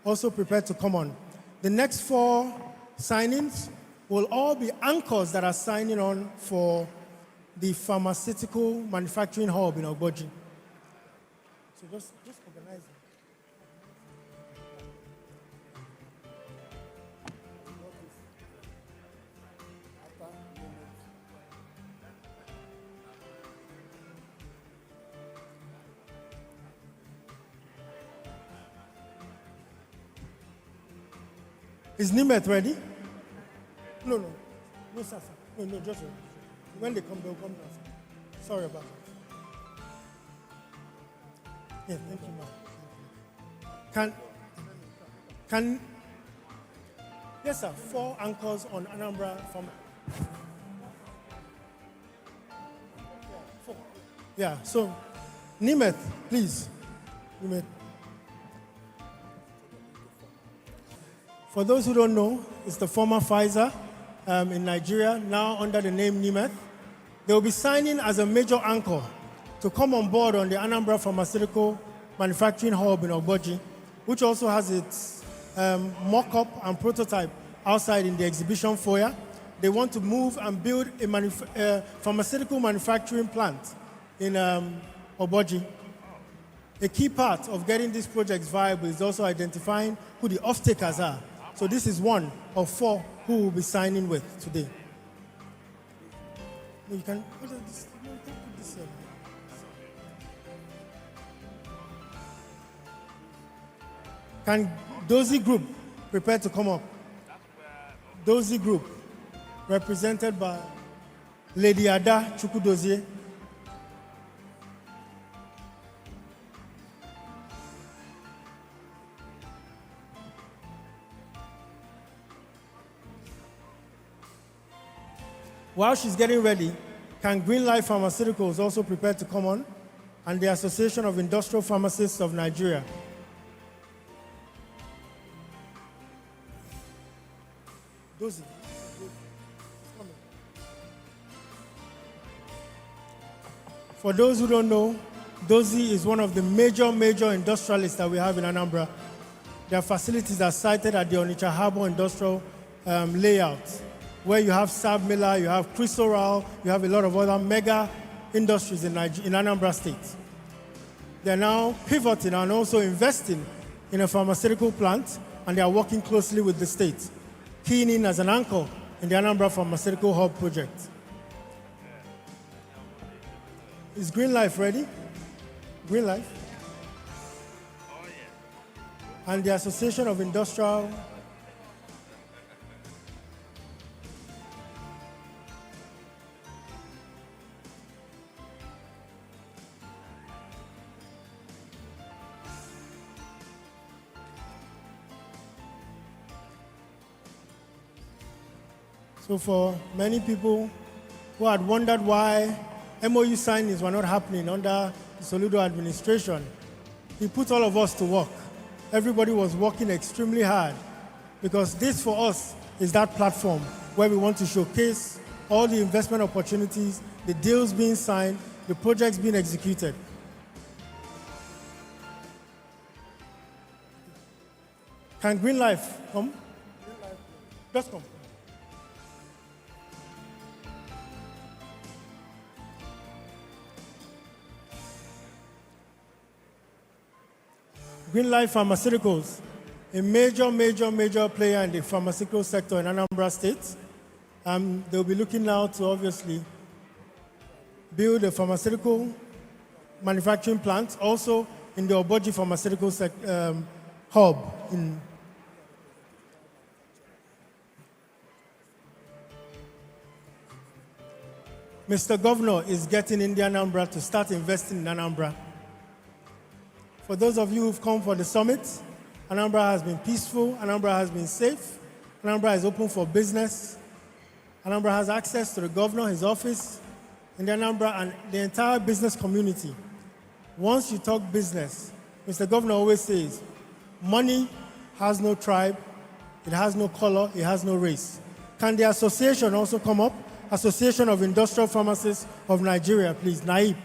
I: also prepare to come on? The next 4 signings will all be anchors that are signing on for the pharmaceutical manufacturing hub in Ogboji. So just organize it. Is Nimet ready? No, sir. No, just when they come, they'll come down. Sir. Sorry about that. Yeah, thank you, ma'am. Can, yes, sir, 4 anchors on Anambra from. Four. Yeah, so, Nimet, please. Nimet. For those who don't know, it's the former Pfizer in Nigeria, now under the name Nimet. They will be signing as a major anchor to come on board on the Anambra Pharmaceutical Manufacturing Hub in Ogboji, which also has its mock-up and prototype outside in the exhibition foyer. They want to move and build a pharmaceutical manufacturing plant in Ogboji. A key part of getting these projects viable is also identifying who the off-takers are. So this is one of 4 who will be signing with today. You can put this here. Can Dozie Group prepare to come up? Dozie Group, represented by Lady Ada Chukwudozie. While she's getting ready, can Green Life Pharmaceuticals also prepare to come on? And the Association of Industrial Pharmacists of Nigeria. Dozie. For those who don't know, Dozie is one of the major industrialists that we have in Anambra. Their facilities are sited at the Onitsha Harbor Industrial layout, where you have Sab Miller, you have Crisoral, you have a lot of other mega industries in Anambra State. They're now pivoting and also investing in a pharmaceutical plant, and they are working closely with the state, keying in as an anchor in the Anambra Pharmaceutical Hub project. Is Green Life ready? Green Life? And the Association of Industrial. So for many people who had wondered why MOU signings were not happening under the Soludo administration, he put all of us to work. Everybody was working extremely hard because this for us is that platform where we want to showcase all the investment opportunities, the deals being signed, the projects being executed. Can Green Life come? Just come. Green Life Pharmaceuticals, a major player in the pharmaceutical sector in Anambra State. They'll be looking now to obviously build a pharmaceutical manufacturing plant, also in the Oboji Pharmaceutical hub. Mr. Governor is getting India Anambra to start investing in Anambra. For those of you who've come for the summit, Anambra has been peaceful, Anambra has been safe, Anambra is open for business, Anambra has access to the governor, his office, in the Anambra and the entire business community. Once you talk business, Mr. Governor always says, money has no tribe, it has no color, it has no race. Can the association also come up? Association of Industrial Pharmacists of Nigeria, please. Naib.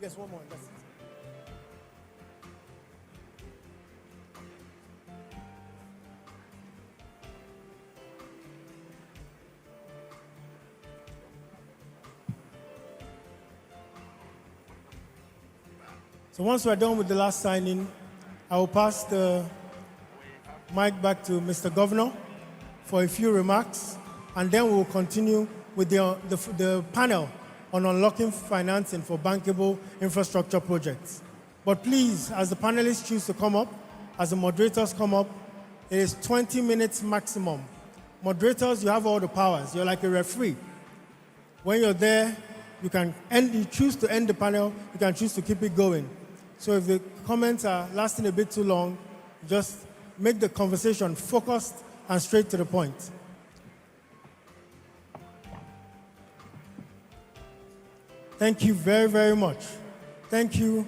I: Yes, one more. That's it. So once we're done with the last signing, I will pass the mic back to Mr. Governor for a few remarks, and then we'll continue with the panel on unlocking financing for bankable infrastructure projects. But please, as the panelists choose to come up, as the moderators come up, it is 20 minutes maximum. Moderators, you have all the powers. You're like a referee. When you're there, you choose to end the panel, you can choose to keep it going. So if the comments are lasting a bit too long, just make the conversation focused and straight to the point. Thank you very, very much. Thank you,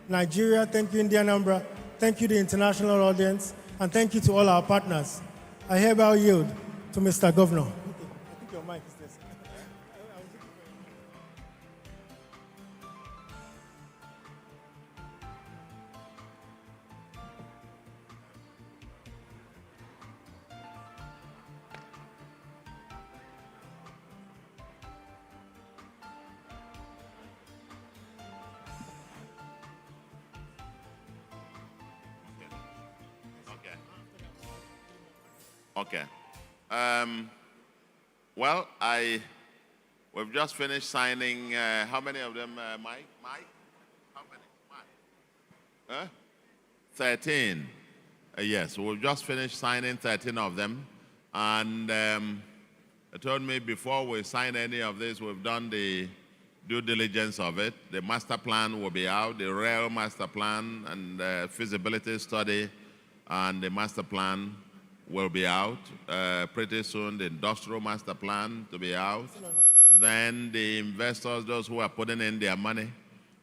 I: Nigeria. Thank you, India Anambra. Thank you, the international audience. And thank you to all our partners. I hereby yield to Mr. Governor. Okay, I think your mic is this.
J: Okay. Well, we've just finished signing, how many of them, Mike? How many? Mike? 13. Yes, we've just finished signing 13 of them. And they told me before we sign any of this, we've done the due diligence of it. The master plan will be out, the real master plan and the feasibility study and the master plan will be out pretty soon, the industrial master plan to be out. Then the investors, those who are putting in their money,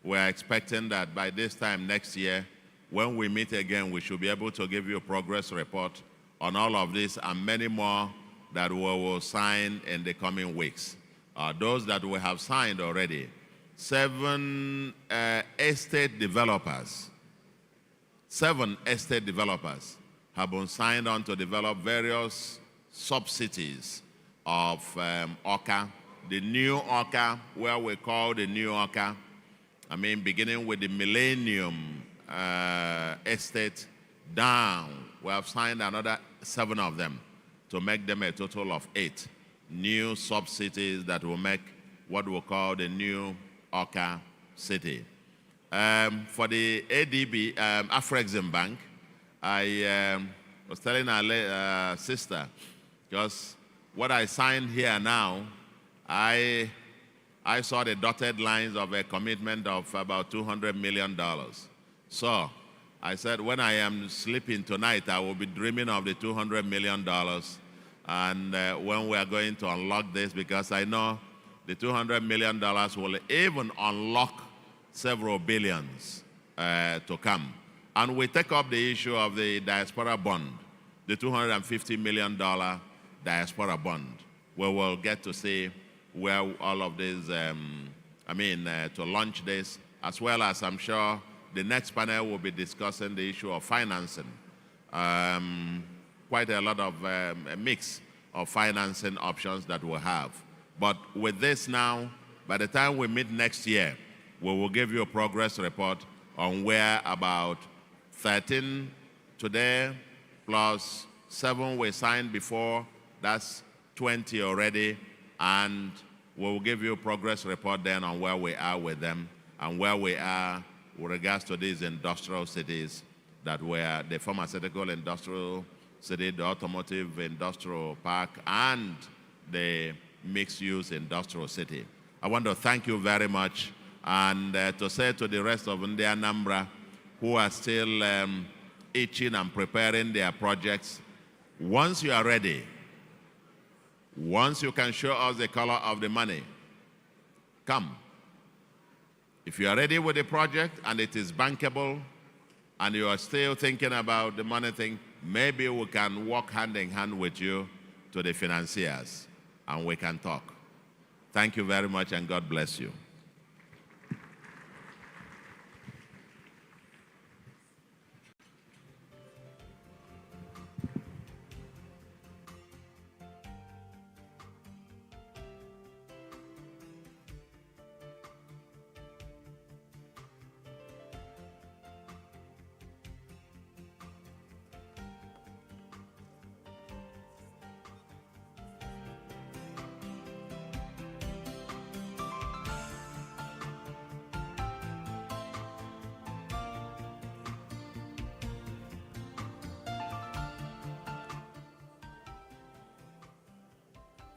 J: we're expecting that by this time next year, when we meet again, we should be able to give you a progress report on all of this and many more that we will sign in the coming weeks. Those that we have signed already, 7 estate developers have been signed on to develop various sub-cities of Awka. The new Awka, where we call the new Awka, beginning with the Millennium Estate down, we have signed another 7 of them to make them a total of 8 new sub-cities that will make what we call the new Awka city. For the ADB, Afrexim Bank, I was telling our sister, because what I signed here now, I saw the dotted lines of a commitment of about $200 million. So I said, when I am sleeping tonight, I will be dreaming of the $200 million and when we are going to unlock this, because I know the $200 million will even unlock several billions to come. and we take up the issue of the diaspora bond, the $250 million diaspora bond, where we'll get to see where all of this, to launch this, as well as I'm sure the next panel will be discussing the issue of financing. Quite a lot of a mix of financing options that we'll have. But with this now, by the time we meet next year, we will give you a progress report on where about 13 today plus 7 we signed before, that's 20 already, and we'll give you a progress report then on where we are with them and where we are with regards to these industrial cities that were the pharmaceutical industrial city, the automotive industrial park, and the mixed-use industrial city. I want to thank you very much, and to say to the rest of the ANAMBRA who are still itching and preparing their projects, once you are ready, once you can show us the color of the money, come. If you are ready with the project and it is bankable and you are still thinking about the money thing, maybe we can walk hand in hand with you to the financiers and we can talk. Thank you very much and God bless you.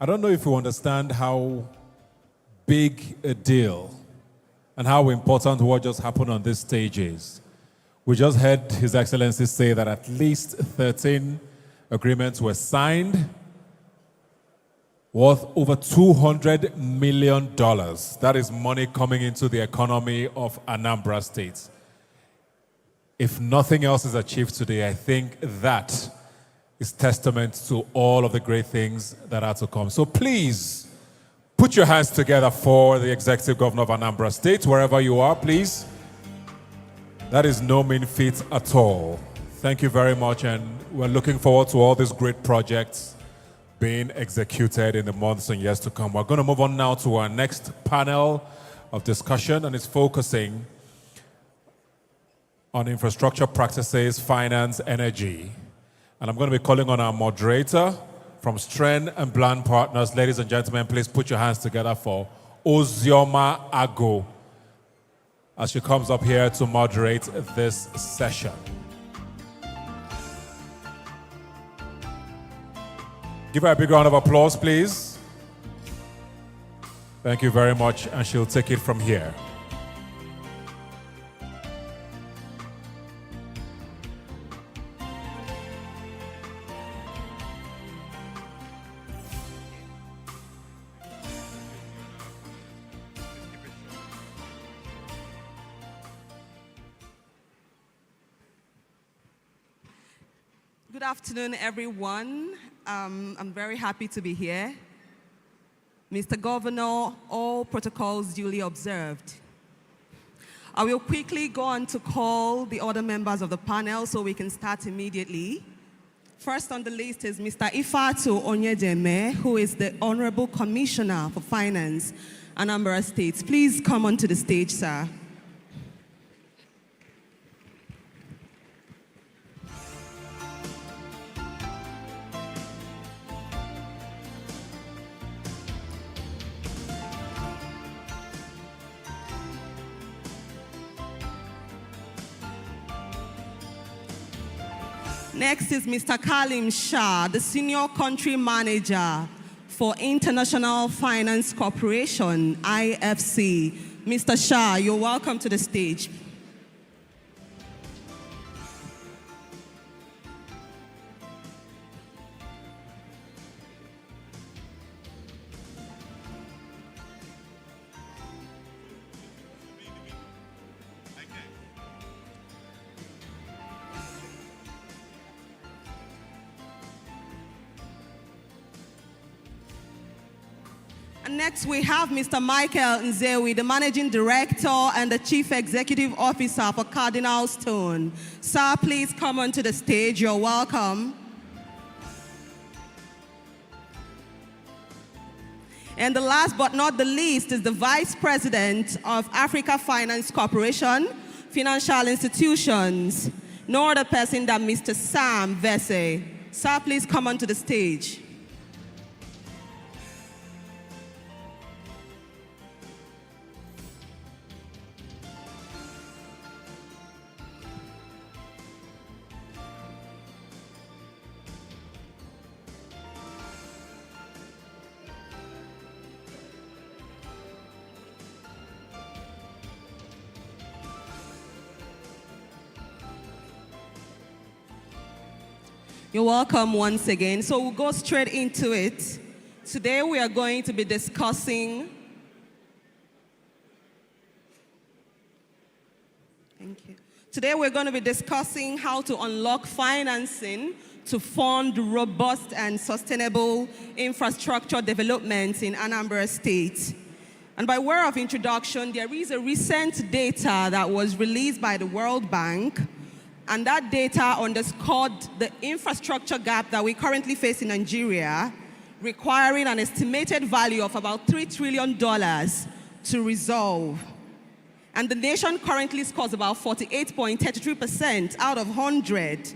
F: I don't know if you understand how big a deal and how important what just happened on this stage is. We just heard His Excellency say that at least 13 agreements were signed worth over $200 million. That is money coming into the economy of Anambra State. If nothing else is achieved today, I think that is testament to all of the great things that are to come. So please, put your hands together for the Executive Governor of Anambra State, wherever you are, please. That is no mean feat at all. Thank you very much, and we're looking forward to all these great projects being executed in the months and years to come. We're going to move on now to our next panel of discussion, and it's focusing on infrastructure practices, finance, energy. And I'm going to be calling on our moderator from Stren and Bland Partners. Ladies and gentlemen, please put your hands together for Ozioma Ago as she comes up here to moderate this session. Give her a big round of applause, please. Thank you very much, and she'll take it from here.
K: Good afternoon, everyone. I'm very happy to be here. Mr. Governor, all protocols duly observed. I will quickly go on to call the other members of the panel so we can start immediately. First on the list is Mr. Ifatu Onyedeme, who is the Honorable Commissioner for Finance, Anambra State. Please come onto the stage, sir. Next is Mr. Kalim Shah, the Senior Country Manager for International Finance Corporation, IFC. Mr. Shah, you're welcome to the stage. And next we have Mr. Michael Nzewi, the Managing Director and the Chief Executive Officer for Cardinal Stone. Sir, please come onto the stage. You're welcome. And the last but not the least is the Vice President of Africa Finance Corporation, Financial Institutions. No other person than Mr. Sam Vese. Sir, please come onto the stage. You're welcome once again. So we'll go straight into it. Today we are going to be discussing Today we're going to be discussing how to unlock financing to fund robust and sustainable infrastructure development in Anambra State. And by way of introduction, there is a recent data that was released by the World Bank, and that data underscored the infrastructure gap that we currently face in Nigeria, requiring an estimated value of about $3 trillion to resolve. And the nation currently scores about 48.33% out of 100,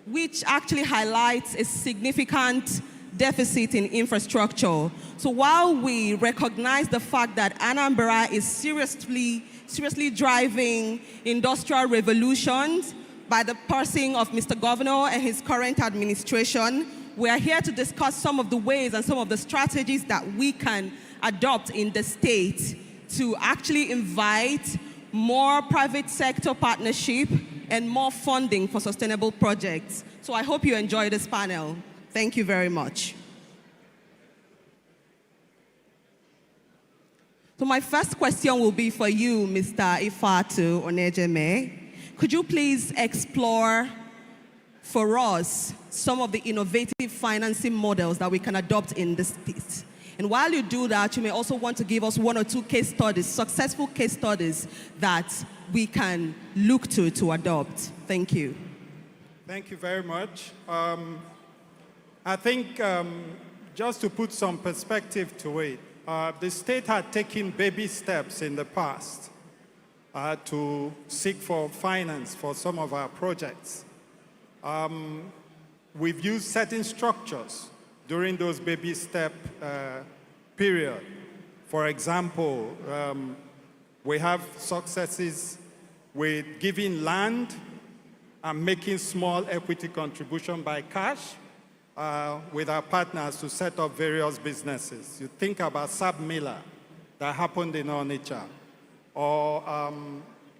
K: which actually highlights a significant deficit in infrastructure. So while we recognize the fact that Anambra is seriously driving industrial revolutions by the passing of Mr. Governor and his current administration, we are here to discuss some of the ways and some of the strategies that we can adopt in the state to actually invite more private sector partnership and more funding for sustainable projects. So I hope you enjoy this panel. Thank you very much. So my first question will be for you, Mr. Ifatu Onejeme. Could you please explore for us some of the innovative financing models that we can adopt in the state? And while you do that, you may also want to give us one or two case studies, successful case studies that we can look to adopt. Thank you.
L: Thank you very much. I think just to put some perspective to it, the state had taken baby steps in the past to seek for finance for some of our projects. We've used certain structures during those baby step period. For example, we have successes with giving land and making small equity contribution by cash with our partners to set up various businesses. You think about Sab Miller that happened in Onitsha, or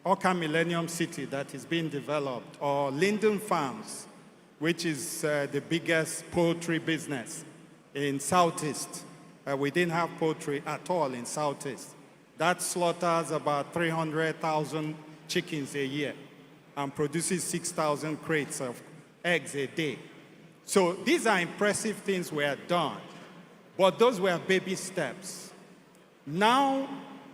L: Oka Millennium City that is being developed, or Linden Farms, which is the biggest poultry business in Southeast. We didn't have poultry at all in Southeast. That slaughters about 300,000 chickens a year and produces 6,000 crates of eggs a day. So these are impressive things we have done, but those were baby steps. Now,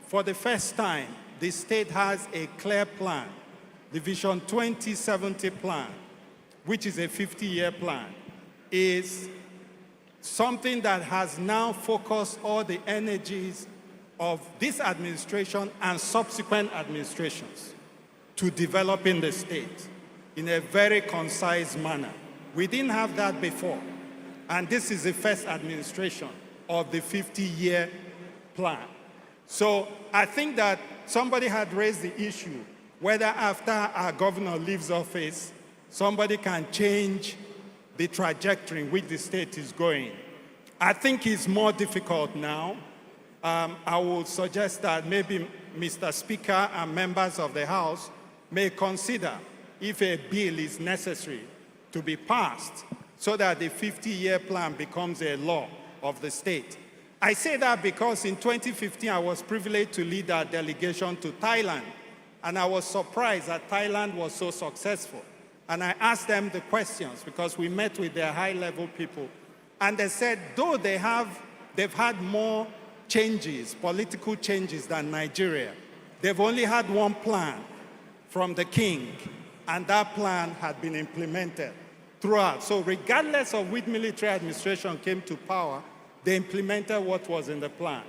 L: for the first time, the state has a clear plan, the Vision 2070 plan, which is a 50-year plan, is something that has now focused all the energies of this administration and subsequent administrations to develop in the state in a very concise manner. We didn't have that before, and this is the first administration of the 50-year plan. So I think that somebody had raised the issue whether after our governor leaves office, somebody can change the trajectory in which the state is going. I think it's more difficult now. I would suggest that maybe Mr. Speaker and members of the House may consider if a bill is necessary to be passed so that the 50-year plan becomes a law of the state. I say that because in 2015, I was privileged to lead our delegation to Thailand, and I was surprised that Thailand was so successful. And I asked them the questions because we met with their high-level people, and they said, though they've had more changes, political changes than Nigeria. They've only had one plan from the king, and that plan had been implemented throughout. So regardless of which military administration came to power, they implemented what was in the plan.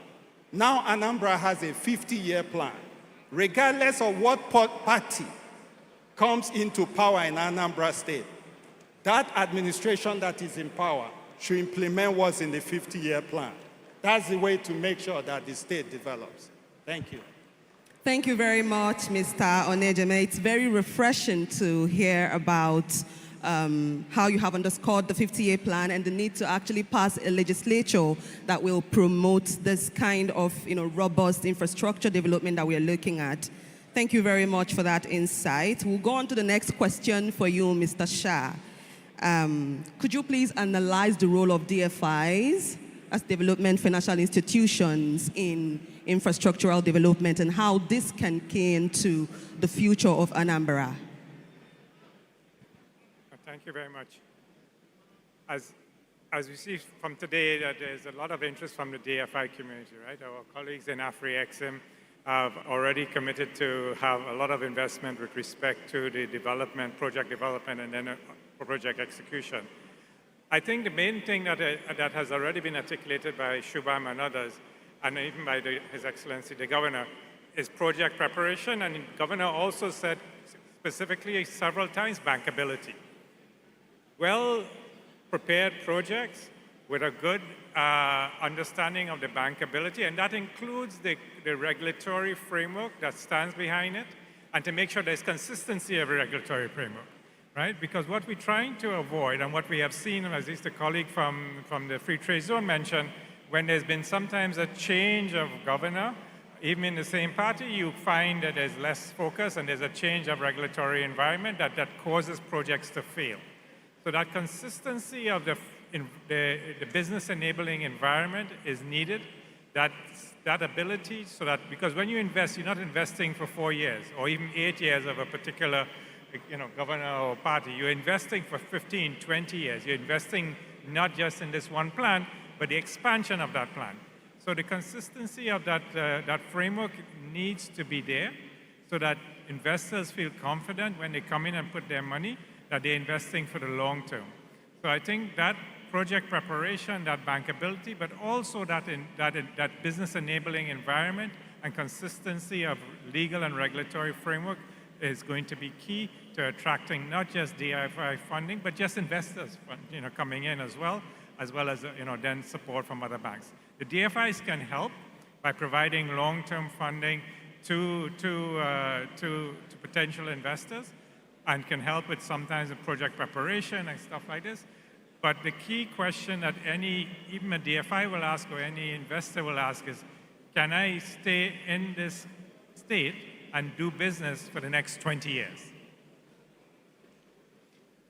L: Now Anambra has a 50-year plan. Regardless of what party comes into power in Anambra State, that administration that is in power should implement what's in the 50-year plan. That's the way to make sure that the state develops. Thank you.
K: Thank you very much, Mr. Onejeme. It's very refreshing to hear about how you have underscored the 50-year plan and the need to actually pass a legislature that will promote this kind of robust infrastructure development that we are looking at. Thank you very much for that insight. We'll go on to the next question for you, Mr. Shah. Could you please analyze the role of DFIs as development financial institutions in infrastructural development and how this can key into the future of Anambra?
M: Thank you very much. As we see from today, that there's a lot of interest from the DFI community, right? Our colleagues in AfriExim have already committed to have a lot of investment with respect to the development, project development, and then project execution. I think the main thing that has already been articulated by Shubham and others, and even by His Excellency the Governor, is project preparation, and the Governor also said specifically several times bankability. Well-prepared projects with a good understanding of the bankability, and that includes the regulatory framework that stands behind it, and to make sure there's consistency of a regulatory framework, right? Because what we're trying to avoid, and what we have seen, as is the colleague from the Free Trade Zone mentioned, when there's been sometimes a change of governor, even in the same party, you find that there's less focus and there's a change of regulatory environment that causes projects to fail. So that consistency of the business enabling environment is needed, that ability, so that, because when you invest, you're not investing for 4 years or even 8 years of a particular governor or party. You're investing for 15, 20 years. You're investing not just in this one plan, but the expansion of that plan. So the consistency of that framework needs to be there so that investors feel confident when they come in and put their money that they're investing for the long term. So I think that project preparation, that bankability, but also that business enabling environment and consistency of legal and regulatory framework is going to be key to attracting not just DFI funding, but just investors coming in as well as then support from other banks. The DFIs can help by providing long-term funding to potential investors, and can help with sometimes the project preparation and stuff like this. But the key question that even a DFI will ask or any investor will ask is, can I stay in this state and do business for the next 20 years?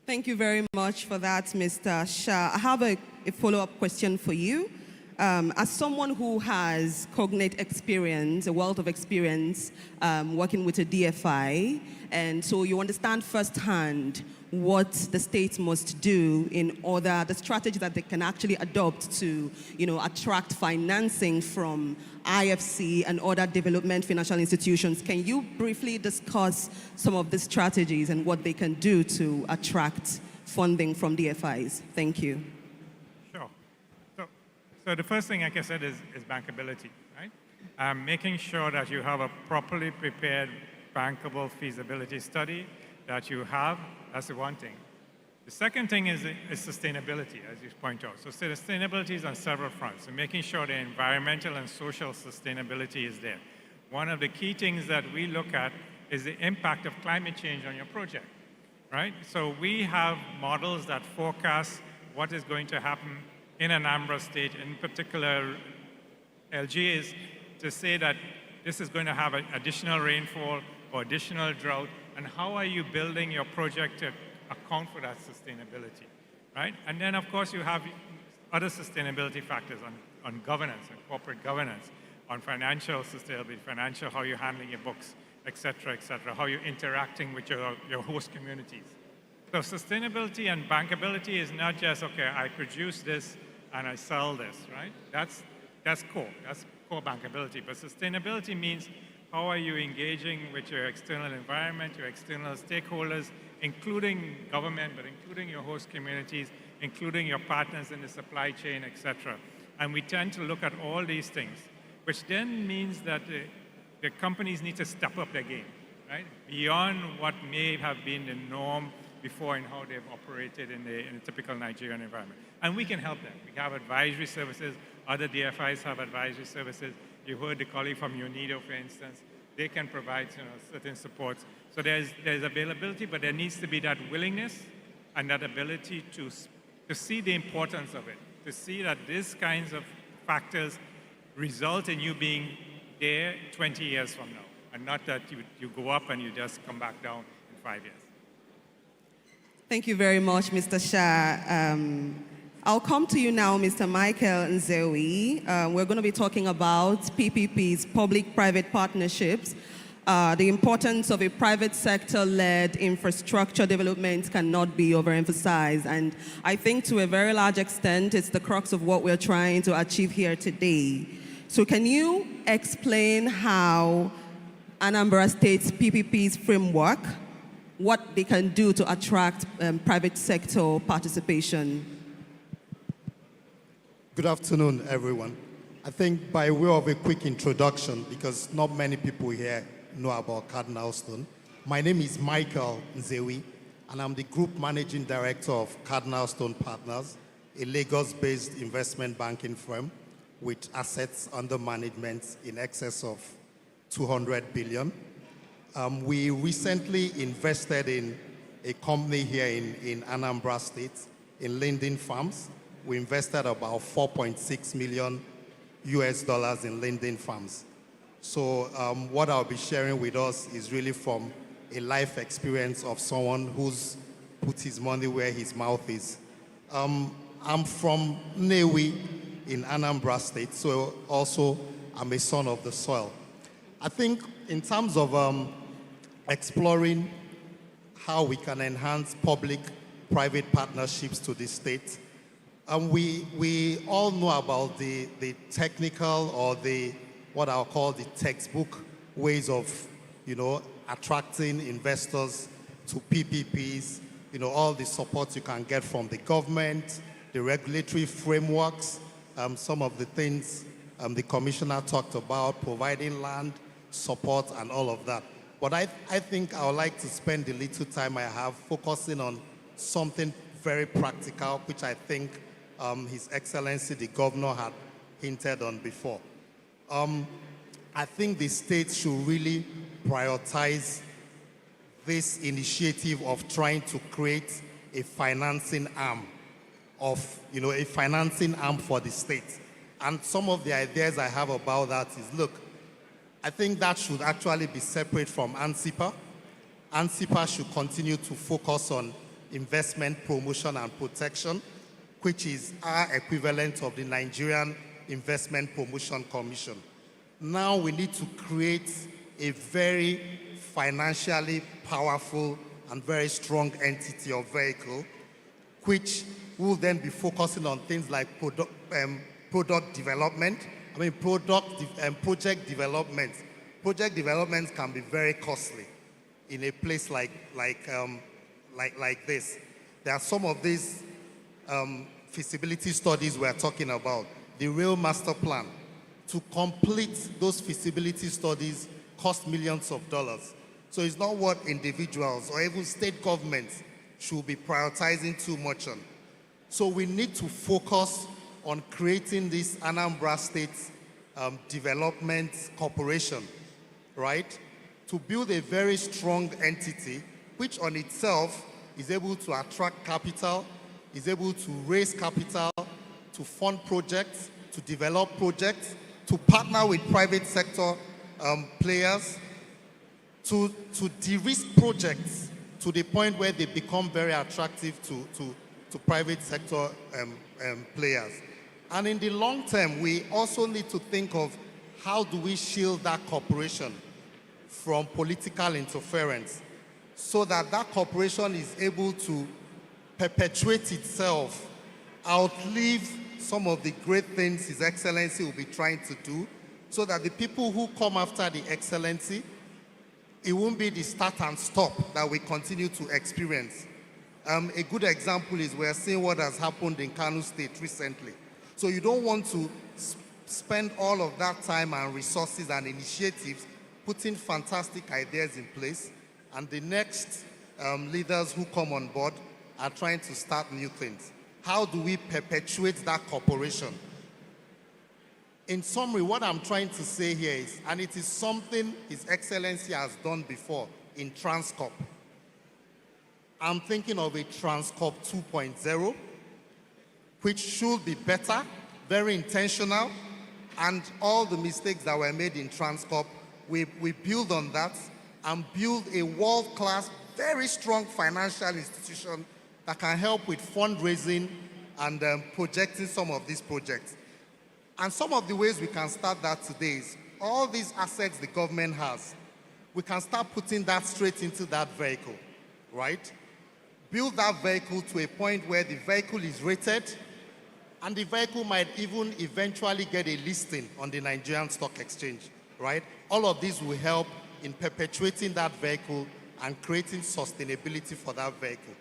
K: Thank you very much for that, Mr. Shah. I have a follow-up question for you. As someone who has cognate experience, a wealth of experience working with a DFI, and so you understand firsthand what the state must do in order, the strategy that they can actually adopt to, attract financing from IFC and other development financial institutions. Can you briefly discuss some of the strategies and what they can do to attract funding from DFIs? Thank you.
M: Sure. So the first thing, like I said, is bankability, right? Making sure that you have a properly prepared bankable feasibility study that you have. That's the one thing. The second thing is sustainability, as you point out. So sustainability is on several fronts, and making sure the environmental and social sustainability is there. One of the key things that we look at is the impact of climate change on your project, right? So we have models that forecast what is going to happen in Anambra State, in particular LG, is to say that this is going to have additional rainfall or additional drought, and how are you building your project to account for that sustainability, right? And then, of course, you have other sustainability factors on governance and corporate governance, on financial sustainability, how you're handling your books, et cetera, how you're interacting with your host communities. So sustainability and bankability is not just, okay, I produce this and I sell this, right? That's core. That's core bankability. But sustainability means how are you engaging with your external environment, your external stakeholders, including government, but including your host communities, including your partners in the supply chain, etc. And we tend to look at all these things, which then means that the companies need to step up their game, right? Beyond what may have been the norm before in how they've operated in the typical Nigerian environment. And we can help them. We have advisory services. Other DFIs have advisory services. You heard the colleague from UNIDO, for instance. They can provide certain supports. So there's availability, but there needs to be that willingness and that ability to see the importance of it, to see that these kinds of factors result in you being there 20 years from now, and not that you go up and you just come back down in 5 years.
K: Thank you very much, Mr. Shah. I'll come to you now, Mr. Michael Nzewi. We're going to be talking about PPPs, public-private partnerships. The importance of a private sector-led infrastructure development cannot be overemphasized. And I think to a very large extent, it's the crux of what we're trying to achieve here today. So can you explain how Anambra State's PPPs framework, what they can do to attract private sector participation?
N: Good afternoon, everyone. I think by way of a quick introduction, because not many people here know about Cardinal Stone, my name is Michael Nzewi, and I'm the Group Managing Director of Cardinal Stone Partners, a Lagos-based investment banking firm with assets under management in excess of 200 billion. We recently invested in a company here in Anambra State, in Linden Farms. We invested about $4.6 million in Linden Farms. So what I'll be sharing with us is really from a life experience of someone who's put his money where his mouth is. I'm from Nnewi in Anambra State, so also I'm a son of the soil. I think in terms of exploring how we can enhance public-private partnerships to the state, we all know about the technical or what I'll call the textbook ways of, attracting investors to PPPs, all the support you can get from the government, the regulatory frameworks, some of the things the commissioner talked about, providing land, support, and all of that. But I think I would like to spend the little time I have focusing on something very practical, which I think His Excellency the Governor had hinted on before. I think the state should really prioritize this initiative of trying to create a financing arm for the state. And some of the ideas I have about that is, look, I think that should actually be separate from ANSIPA. ANSIPA should continue to focus on investment promotion and protection, which is our equivalent of the Nigerian Investment Promotion Commission. Now we need to create a very financially powerful and very strong entity or vehicle, which will then be focusing on things like project development. Project development can be very costly in a place like this. There are some of these feasibility studies we're talking about. The real master plan, to complete those feasibility studies cost millions of dollars. So it's not what individuals or even state governments should be prioritizing too much on. So we need to focus on creating this Anambra State Development Corporation, right? To build a very strong entity, which on itself is able to attract capital, is able to raise capital, to fund projects, to develop projects, to partner with private sector players, to de-risk projects to the point where they become very attractive to private sector players. And in the long term, we also need to think of how do we shield that corporation from political interference so that that corporation is able to perpetuate itself, outlive some of the great things His Excellency will be trying to do, so that the people who come after the excellency, it won't be the start and stop that we continue to experience. A good example is we're seeing what has happened in Kano State recently. So you don't want to spend all of that time and resources and initiatives putting fantastic ideas in place, and the next leaders who come on board are trying to start new things. How do we perpetuate that cooperation? In summary, what I'm trying to say here is, and it is something His Excellency has done before in Transcorp. I'm thinking of a Transcorp 2.0, which should be better, very intentional, and all the mistakes that were made in Transcorp, we build on that and build a world-class, very strong financial institution that can help with fundraising and projecting some of these projects. And some of the ways we can start that today is all these assets the government has, we can start putting that straight into that vehicle, right? Build that vehicle to a point where the vehicle is rated, and the vehicle might even eventually get a listing on the Nigerian Stock Exchange, right? All of these will help in perpetuating that vehicle and creating sustainability for that vehicle.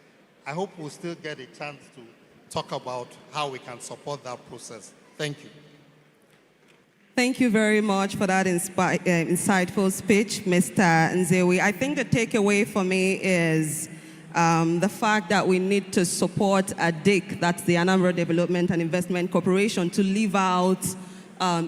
N: I hope we'll still get a chance to talk about how we can support that process. Thank you.
K: Thank you very much for that insightful speech, Mr. Nzewi. I think the takeaway for me is the fact that we need to support ADIC, that's the Anambra Development and Investment Corporation, to live out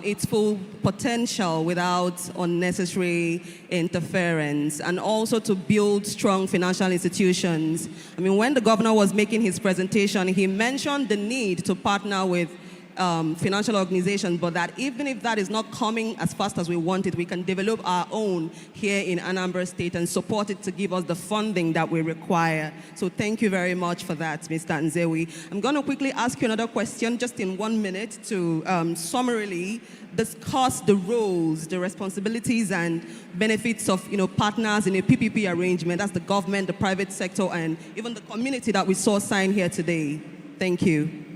K: its full potential without unnecessary interference, and also to build strong financial institutions. I mean, when the governor was making his presentation, he mentioned the need to partner with financial organizations, but that even if that is not coming as fast as we want it, we can develop our own here in Anambra State and support it to give us the funding that we require. So thank you very much for that, Mr. Nzewi. I'm going to quickly ask you another question, just in 1 minute, to summarily discuss the roles, the responsibilities, and benefits of partners in a PPP arrangement. That's the government, the private sector, and even the community that we saw sign here today. Thank you.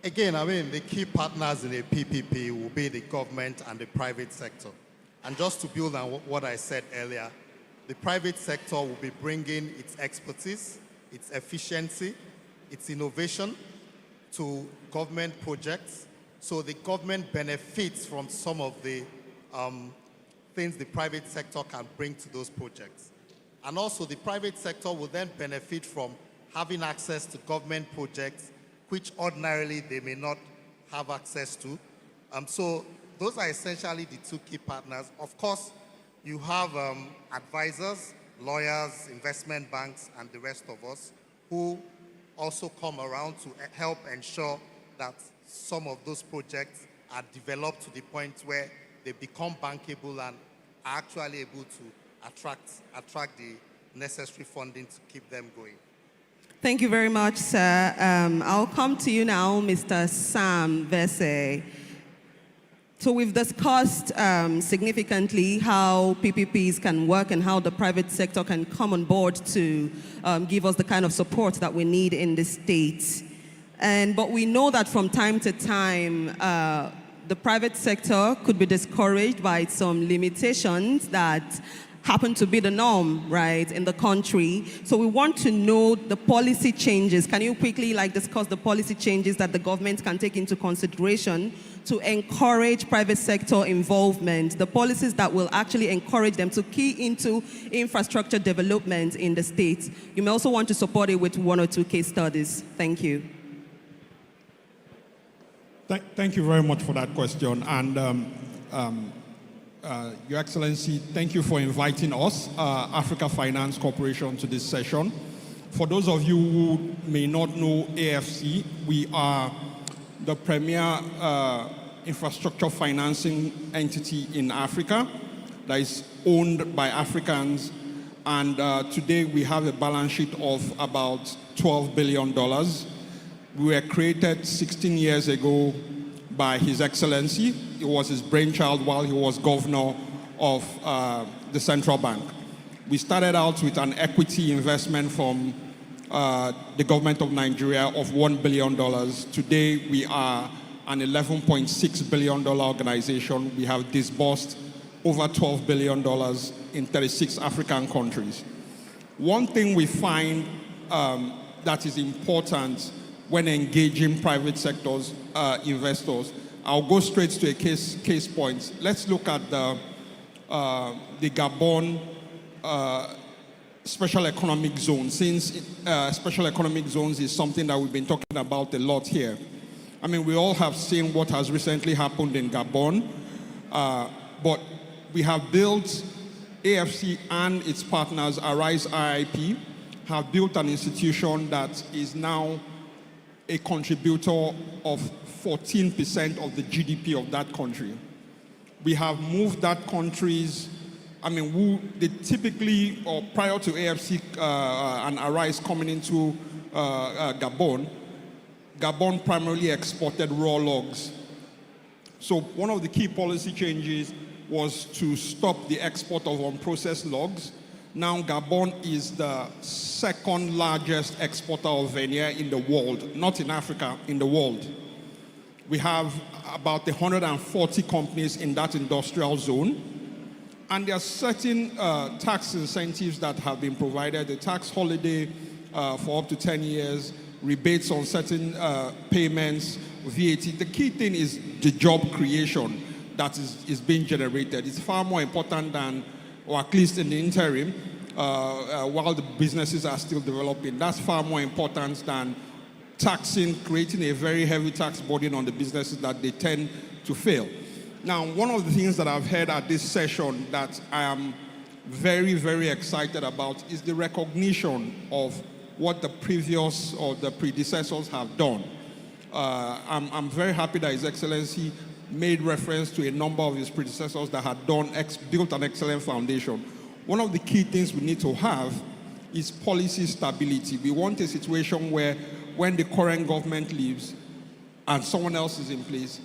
N: Again, I mean, the key partners in a PPP will be the government and the private sector. And just to build on what I said earlier, the private sector will be bringing its expertise, its efficiency, its innovation to government projects. So the government benefits from some of the things the private sector can bring to those projects. And also the private sector will then benefit from having access to government projects which ordinarily they may not have access to. So those are essentially the two key partners. Of course, you have advisors, lawyers, investment banks, and the rest of us who also come around to help ensure that some of those projects are developed to the point where they become bankable and are actually able to attract the necessary funding to keep them going.
K: Thank you very much, sir. I'll come to you now, Mr. Sam Vese. So we've discussed significantly how PPPs can work and how the private sector can come on board to give us the kind of support that we need in the state. But we know that from time to time, the private sector could be discouraged by some limitations that happen to be the norm, right, in the country. So we want to know the policy changes. Can you quickly discuss the policy changes that the government can take into consideration to encourage private sector involvement, the policies that will actually encourage them to key into infrastructure development in the state? You may also want to support it with 1 or 2 case studies. Thank you.
A: Thank you very much for that question. And Your Excellency, thank you for inviting us, Africa Finance Corporation, to this session. For those of you who may not know AFC, we are the premier infrastructure financing entity in Africa that is owned by Africans. And today we have a balance sheet of about $12 billion. We were created 16 years ago by His Excellency. It was his brainchild while he was governor of the central bank. We started out with an equity investment from the government of Nigeria of $1 billion. Today we are
O: an $11.6 billion organization. We have disbursed over $12 billion in 36 African countries. One thing we find that is important when engaging private sectors investors, I'll go straight to a case point. Let's look at the Gabon special economic zone, since special economic zones is something that we've been talking about a lot here. I mean, we all have seen what has recently happened in Gabon, but we have built, AFC and its partners, Arise IIP, have built an institution that is now a contributor of 14% of the GDP of that country. We have moved that country's, they typically, or prior to AFC and Arise coming into Gabon primarily exported raw logs. So one of the key policy changes was to stop the export of unprocessed logs. Now Gabon is the second largest exporter of veneer in the world, not in Africa, in the world. We have about 140 companies in that industrial zone. And there are certain tax incentives that have been provided, a tax holiday for up to 10 years, rebates on certain payments, VAT. The key thing is the job creation that is being generated. It's far more important than, or at least in the interim, while the businesses are still developing. That's far more important than taxing, creating a very heavy tax burden on the businesses that they tend to fail. Now, one of the things that I've heard at this session that I am very, very excited about is the recognition of what the previous or the predecessors have done. I'm very happy that His Excellency made reference to a number of his predecessors that had built an excellent foundation. One of the key things we need to have is policy stability. We want a situation where when the current government leaves and someone else is in place,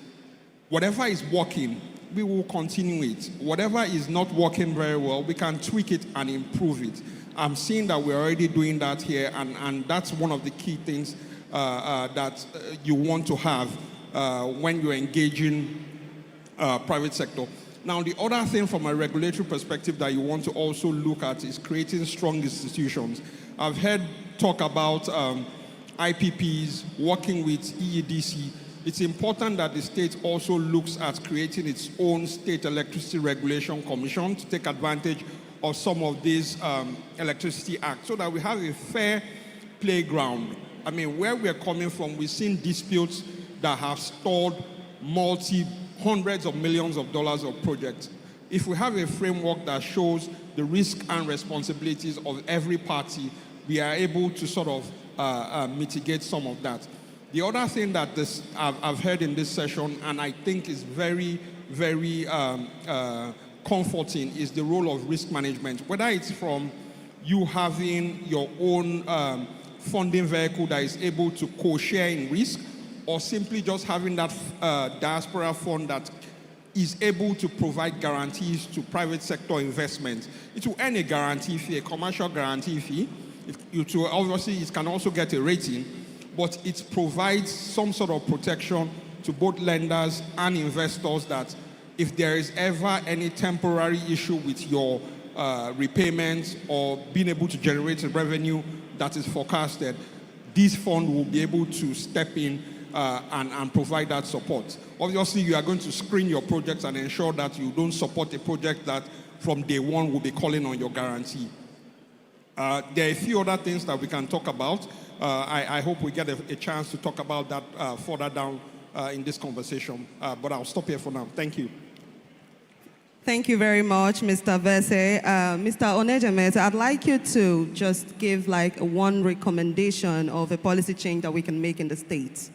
O: whatever is working, we will continue it. Whatever is not working very well, we can tweak it and improve it. I'm seeing that we're already doing that here, and that's one of the key things that you want to have when you're engaging private sector. Now, the other thing from a regulatory perspective that you want to also look at is creating strong institutions. I've heard talk about IPPs working with EEDC. It's important that the state also looks at creating its own state electricity regulation commission to take advantage of some of these electricity acts so that we have a fair playground. I mean, where we're coming from, we've seen disputes that have stalled hundreds of millions of dollars of projects. If we have a framework that shows the risk and responsibilities of every party, we are able to sort of mitigate some of that. The other thing that I've heard in this session, and I think is very, very comforting, is the role of risk management. Whether it's from you having your own funding vehicle that is able to co-share in risk, or simply just having that diaspora fund that is able to provide guarantees to private sector investments. It will earn a guarantee fee, a commercial guarantee fee. Obviously, it can also get a rating, but it provides some sort of protection to both lenders and investors that if there is ever any temporary issue with your repayments or being able to generate a revenue that is forecasted, this fund will be able to step in and provide that support. Obviously, you are going to screen your projects and ensure that you don't support a project that from day one will be calling on your guarantee. There are a few other things that we can talk about. I hope we get a chance to talk about that further down in this conversation. But I'll stop here for now. Thank you.
K: Thank you very much, Mr. Vese. Mr. Onejemet, I'd like you to just give like one recommendation of a policy change that we can make in the state.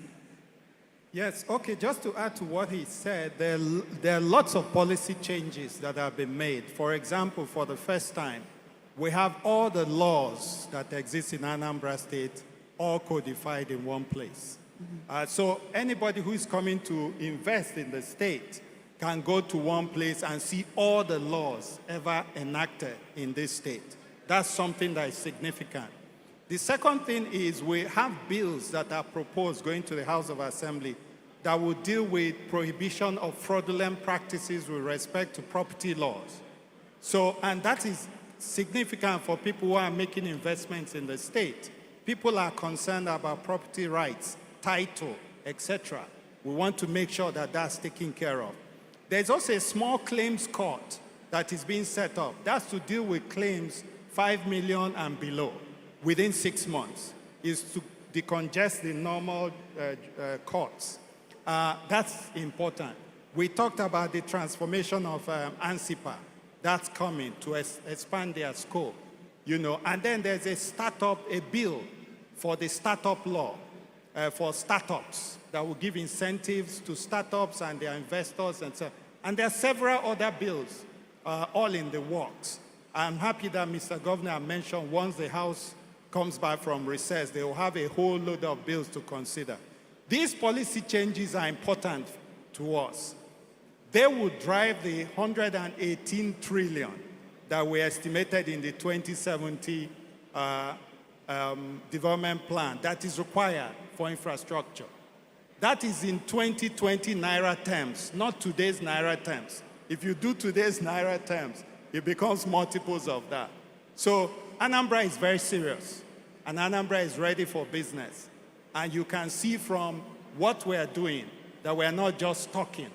L: Yes, okay, just to add to what he said, there are lots of policy changes that have been made. For example, for the first time, we have all the laws that exist in Anambra State all codified in one place. So anybody who is coming to invest in the state can go to one place and see all the laws ever enacted in this state. That's something that is significant. The second thing is we have bills that are proposed going to the House of Assembly that will deal with prohibition of fraudulent practices with respect to property laws. So, and that is significant for people who are making investments in the state. People are concerned about property rights, title, etc. We want to make sure that that's taken care of. There's also a small claims court that is being set up. That's to deal with claims 5 million and below within 6 months. Is to decongest the normal courts. That's important. We talked about the transformation of ANSIPA. That's coming to expand their scope, you know. And then there's a bill for the startup law for startups that will give incentives to startups and their investors and so. And there are several other bills all in the works. I'm happy that Mr. Governor mentioned once the House comes back from recess, they will have a whole load of bills to consider. These policy changes are important to us. They will drive the 118 trillion that we estimated in the 2070 development plan that is required for infrastructure. That is in 2020 Naira terms, not today's Naira terms. If you do today's Naira terms, it becomes multiples of that. So Anambra is very serious, and Anambra is ready for business. And you can see from what we are doing that we are not just talking.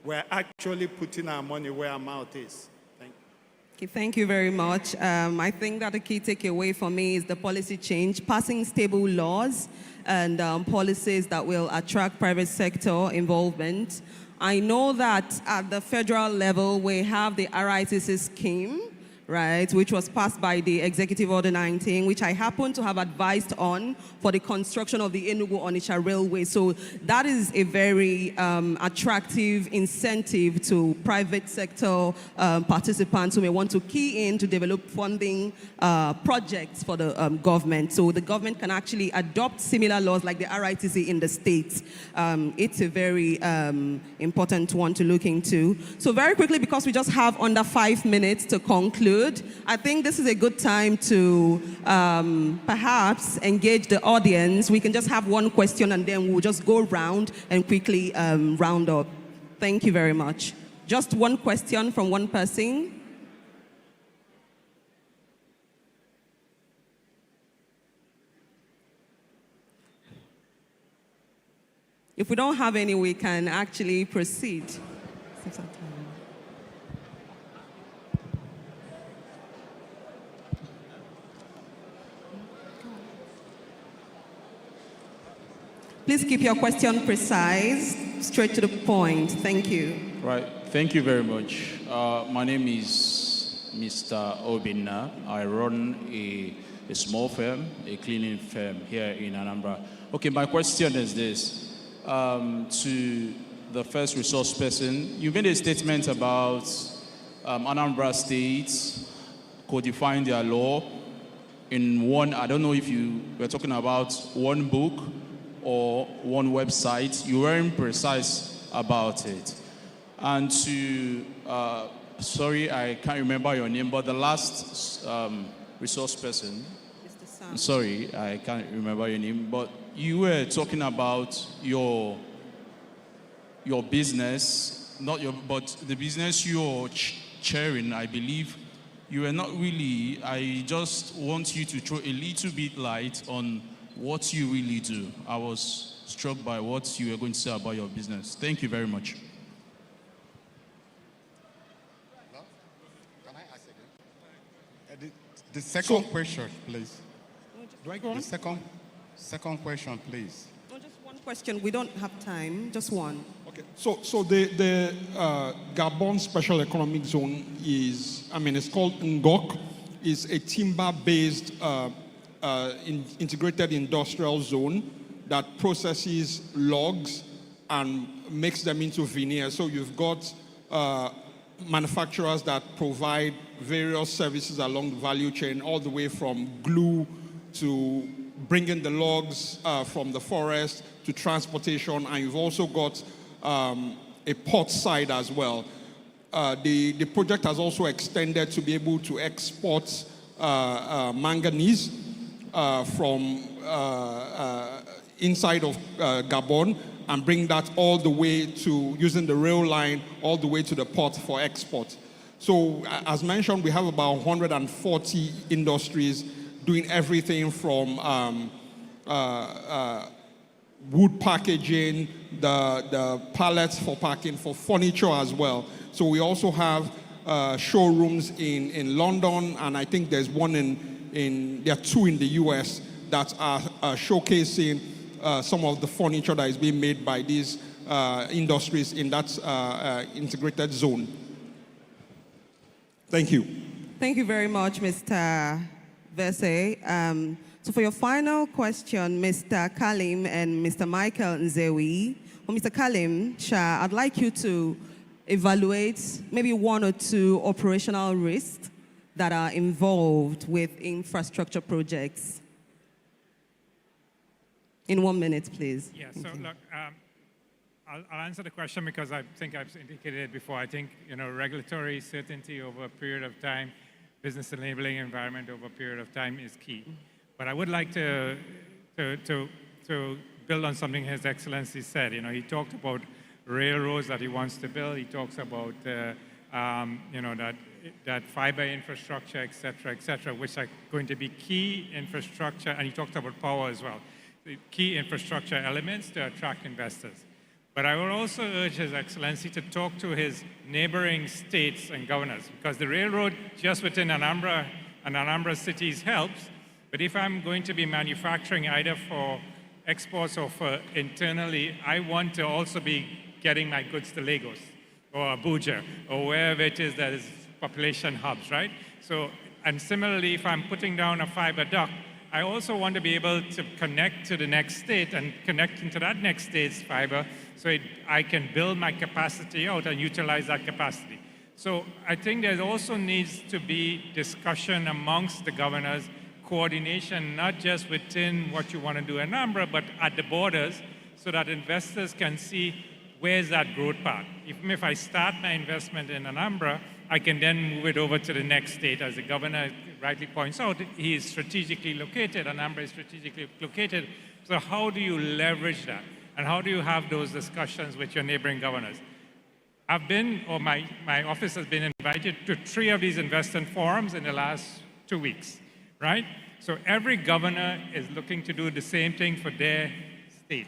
L: We're actually putting our money where our mouth is. Thank you.
K: Okay, thank you very much. I think that the key takeaway for me is the policy change, passing stable laws and policies that will attract private sector involvement. I know that at the federal level, we have the RITC scheme, right, which was passed by the Executive Order 19, which I happen to have advised on for the construction of the Enugu-Onitsha Railway. So that is a very attractive incentive to private sector participants who may want to key in to develop funding projects for the government. So the government can actually adopt similar laws like the RITC in the states. It's a very important one to look into. So very quickly, because we just have under 5 minutes to conclude, I think this is a good time to perhaps engage the audience. We can just have one question and then we'll just go round and quickly round up. Thank you very much. Just one question from one person. If we don't have any, we can actually proceed. Please keep your question precise, straight to the point. Thank you.
P: Right. Thank you very much. My name is Mr. Obinna. I run a small firm, a cleaning firm here in Anambra. Okay, my question is this. To the first resource person, you made a statement about Anambra State codifying their law in one, I don't know if you were talking about one book or one website. You weren't precise about it. And to, sorry, I can't remember your name, but the last resource person, sorry, I can't remember your name, but you were talking about your business, not your, but the business you're chairing, I believe. You were not really, I just want you to throw a little bit light on what you really do. I was struck by what you were going to say about your business. Thank you very much.
Q: Can I ask again? The second question, please.
K: Do I go on?
Q: The second question, please.
K: No, just one question. We don't have time. Just one.
O: Okay. So the Gabon Special Economic Zone is, I mean, it's called Ngok. Is a timber-based integrated industrial zone that processes logs and makes them into veneer. So you've got manufacturers that provide various services along the value chain, all the way from glue to bringing the logs from the forest to transportation, and you've also got a port side as well. The project has also extended to be able to export manganese from inside of Gabon, and bring that all the way to using the rail line all the way to the port for export. So as mentioned, we have about 140 industries doing everything from wood packaging, the pallets for packing, for furniture as well. So we also have showrooms in London, and I think there's one there are two in the US that are showcasing some of the furniture that is being made by these industries in that integrated zone. Thank you.
K: Thank you very much, Mr. Verse. So for your final question, Mr. Kalim and Mr. Michael Nzewi, or Mr. Kalim, Shah, I'd like you to evaluate maybe one or two operational risks that are involved with infrastructure projects. In 1 minute, please.
M: Yeah, so look, I'll answer the question because I think I've indicated it before. I think, regulatory certainty over a period of time, business enabling environment over a period of time is key. But I would like to build on something His Excellency said. He talked about railroads that he wants to build. He talks about, that fiber infrastructure, et cetera, which are going to be key infrastructure. And he talked about power as well. The key infrastructure elements to attract investors. But I would also urge His Excellency to talk to his neighboring states and governors, because the railroad just within Anambra and Anambra cities helps. But if I'm going to be manufacturing either for exports or for internally, I want to also be getting my goods to Lagos or Abuja or wherever it is that is population hubs, right? So, and similarly, if I'm putting down a fiber duct, I also want to be able to connect to the next state and connect into that next state's fiber so I can build my capacity out and utilize that capacity. So I think there also needs to be discussion amongst the governors, coordination, not just within what you want to do in Anambra, but at the borders so that investors can see where's that growth path. Even if I start my investment in Anambra, I can then move it over to the next state. As the governor rightly points out, he is strategically located, Anambra is strategically located. So how do you leverage that? And how do you have those discussions with your neighboring governors? I've been, or my office has been invited to 3 of these investment forums in the last 2 weeks, right? So every governor is looking to do the same thing for their state.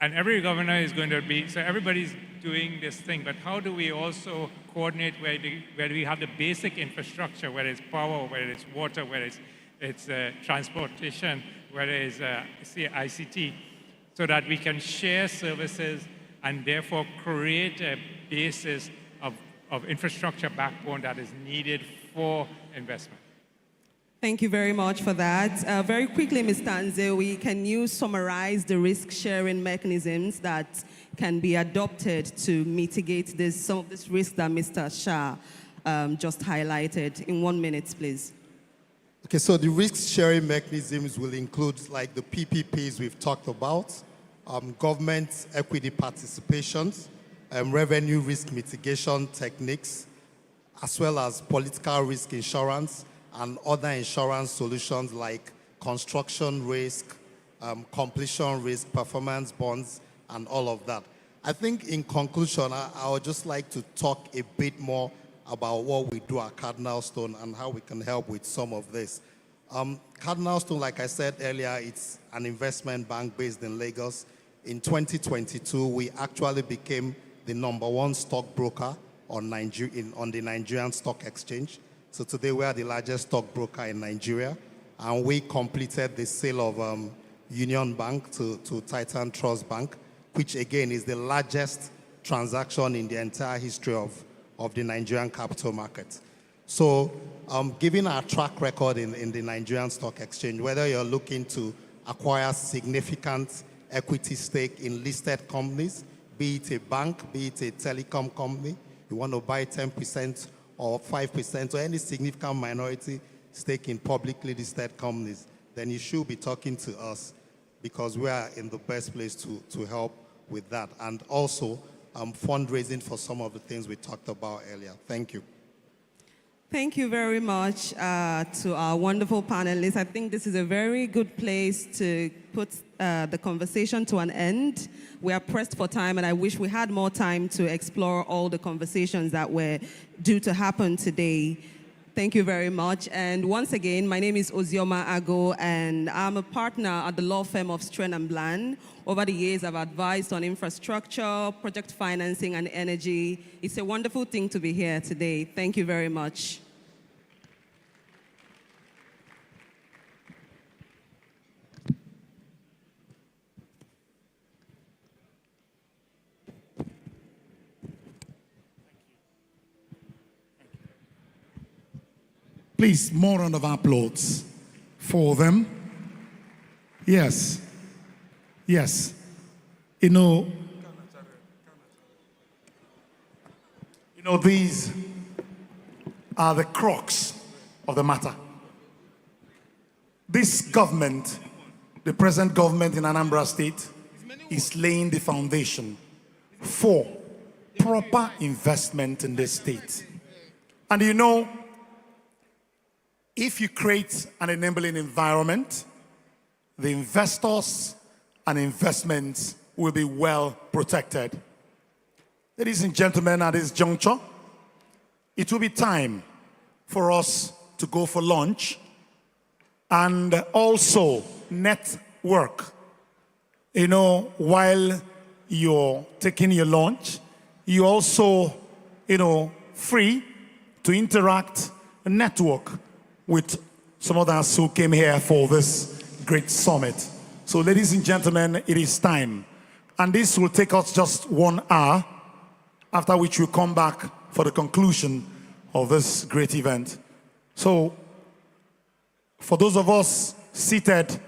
M: And every governor is going to be, so everybody's doing this thing, but how do we also coordinate where we have the basic infrastructure, whether it's power, whether it's water, whether it's transportation, whether it's ICT, so that we can share services and therefore create a basis of infrastructure backbone that is needed for investment.
K: Thank you very much for that. Very quickly, Mr. Nzewi, can you summarize the risk-sharing mechanisms that can be adopted to mitigate some of this risk that Mr. Shah just highlighted? In 1 minute, please.
N: Okay, so the risk-sharing mechanisms will include like the PPPs we've talked about, government equity participations, revenue risk mitigation techniques, as well as political risk insurance, and other insurance solutions like construction risk, completion risk, performance bonds, and all of that. I think in conclusion, I would just like to talk a bit more about what we do at Cardinal Stone and how we can help with some of this. Cardinal Stone, like I said earlier, it's an investment bank based in Lagos. In 2022, we actually became the #1 stockbroker on the Nigerian Stock Exchange. So today we are the largest stockbroker in Nigeria, and we completed the sale of Union Bank to Titan Trust Bank, which again is the largest transaction in the entire history of the Nigerian capital market. So given our track record in the Nigerian Stock Exchange, whether you're looking to acquire significant equity stake in listed companies, be it a bank, be it a telecom company, you want to buy 10% or 5% or any significant minority stake in publicly listed companies, then you should be talking to us because we are in the best place to help with that. And also fundraising for some of the things we talked about earlier. Thank you.
K: Thank you very much to our wonderful panelists. I think this is a very good place to put the conversation to an end. We are pressed for time, and I wish we had more time to explore all the conversations that were due to happen today. Thank you very much. And once again, my name is Ozioma Ago, and I'm a partner at the law firm of Stren & Bland. Over the years, I've advised on infrastructure, project financing, and energy. It's a wonderful thing to be here today. Thank you very much.
R: Please, more round of applause for them. Yes. Yes. You know, these are the crux of the matter. This government, the present government in Anambra State, is laying the foundation for proper investment in this state. And you know, if you create an enabling environment, the investors and investments will be well protected. Ladies and gentlemen, at this juncture, it will be time for us to go for lunch and also network. You know, while you're taking your lunch, you also, free to interact and network with some others who came here for this great summit. So ladies and gentlemen, it is time. And this will take us just 1 hour, after which we'll come back for the conclusion of this great event. So for those of us seated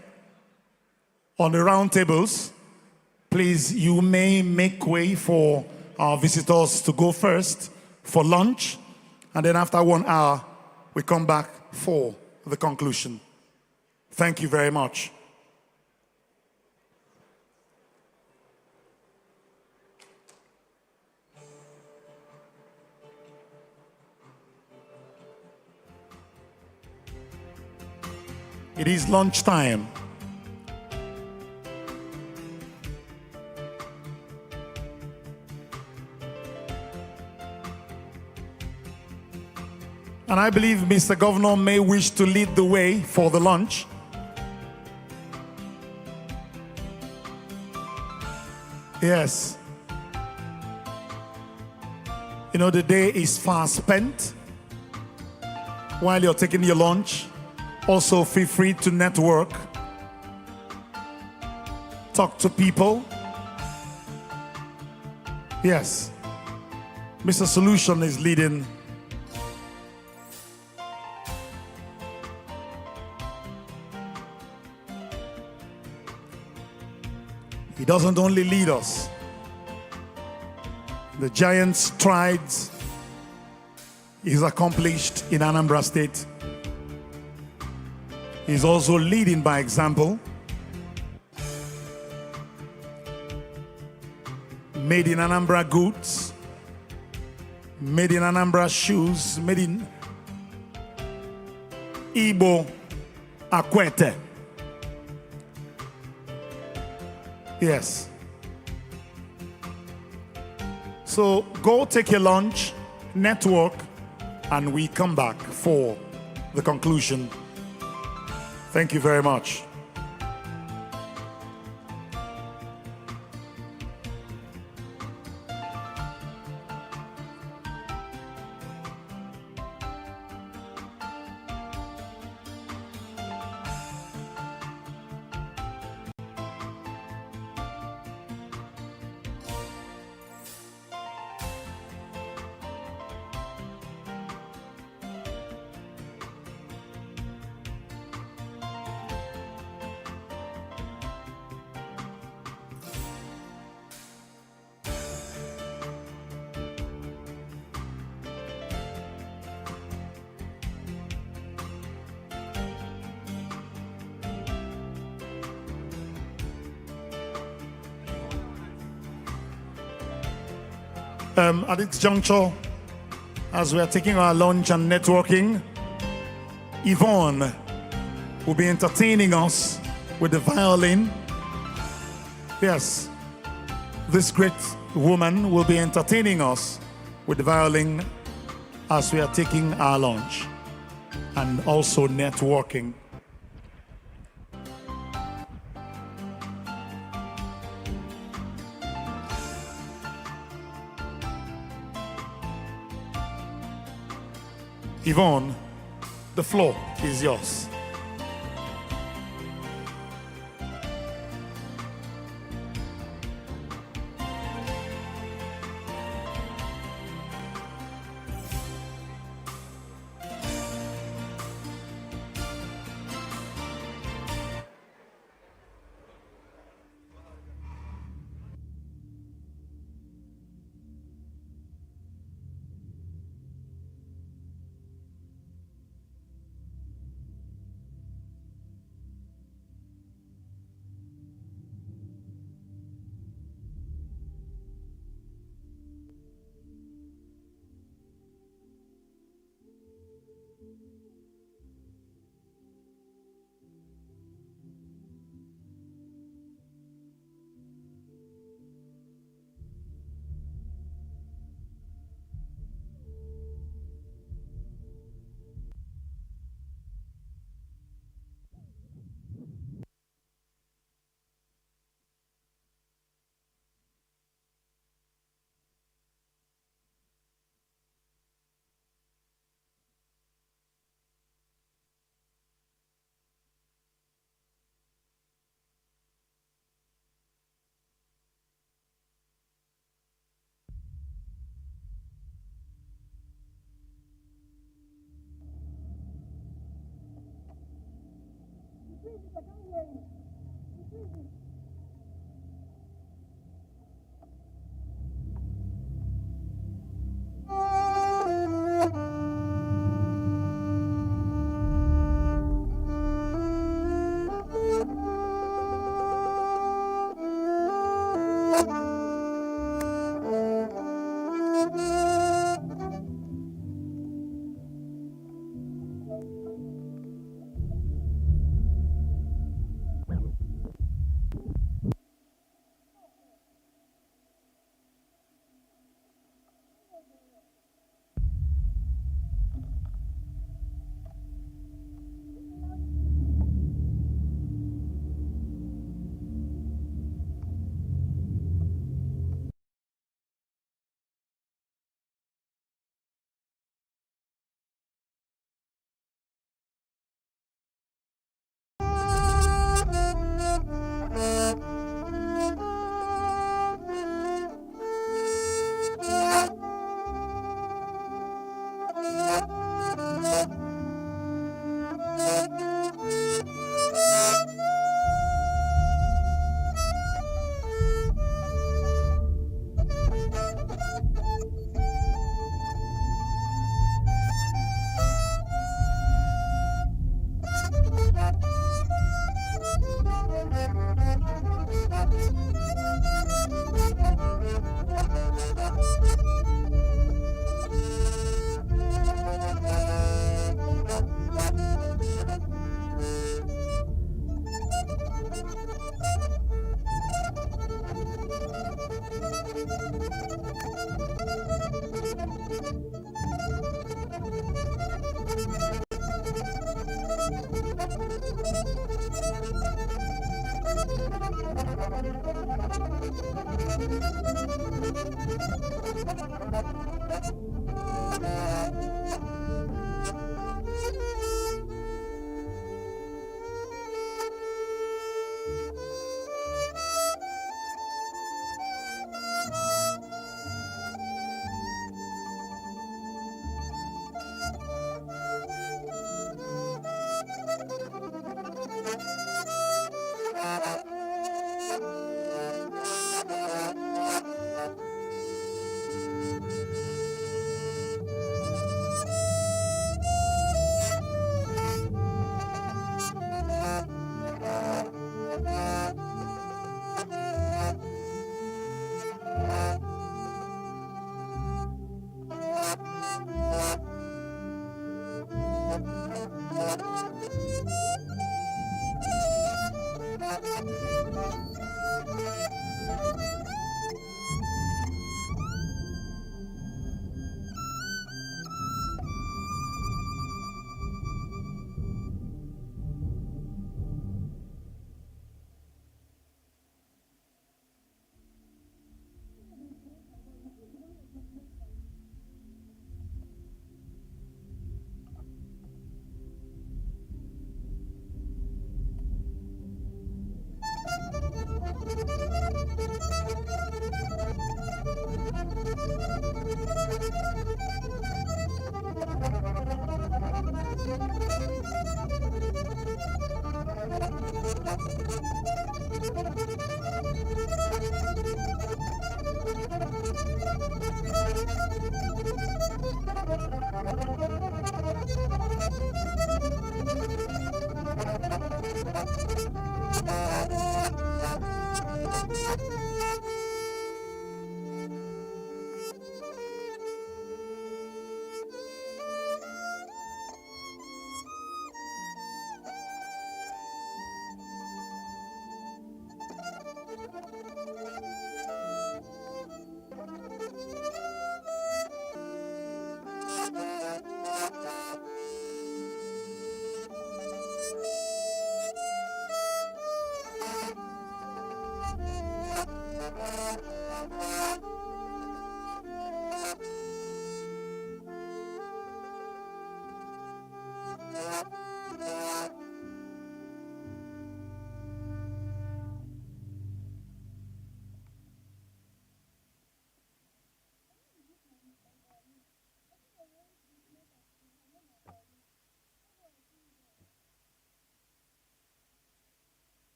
R: on the round tables, please, you may make way for our visitors to go first for lunch. And then after 1 hour, we come back for the conclusion. Thank you very much. It is lunchtime. And I believe Mr. Governor may wish to lead the way for the lunch. Yes. You know, the day is far spent. While you're taking your lunch, also feel free to network, talk to people. Yes. Mr. Solution is leading. He doesn't only lead us. The giant strides he's accomplished in Anambra State. He's also leading by example. Made in Anambra goods, made in Anambra shoes, made in Igbo Akwete. Yes. So go take your lunch, network, and we come back for the conclusion. Thank you very much. At this juncture, as we are taking our lunch and networking, Yvonne will be entertaining us with the violin. Yes, this great woman will be entertaining us with the violin as we are taking our lunch and also networking. Yvonne, the floor is yours.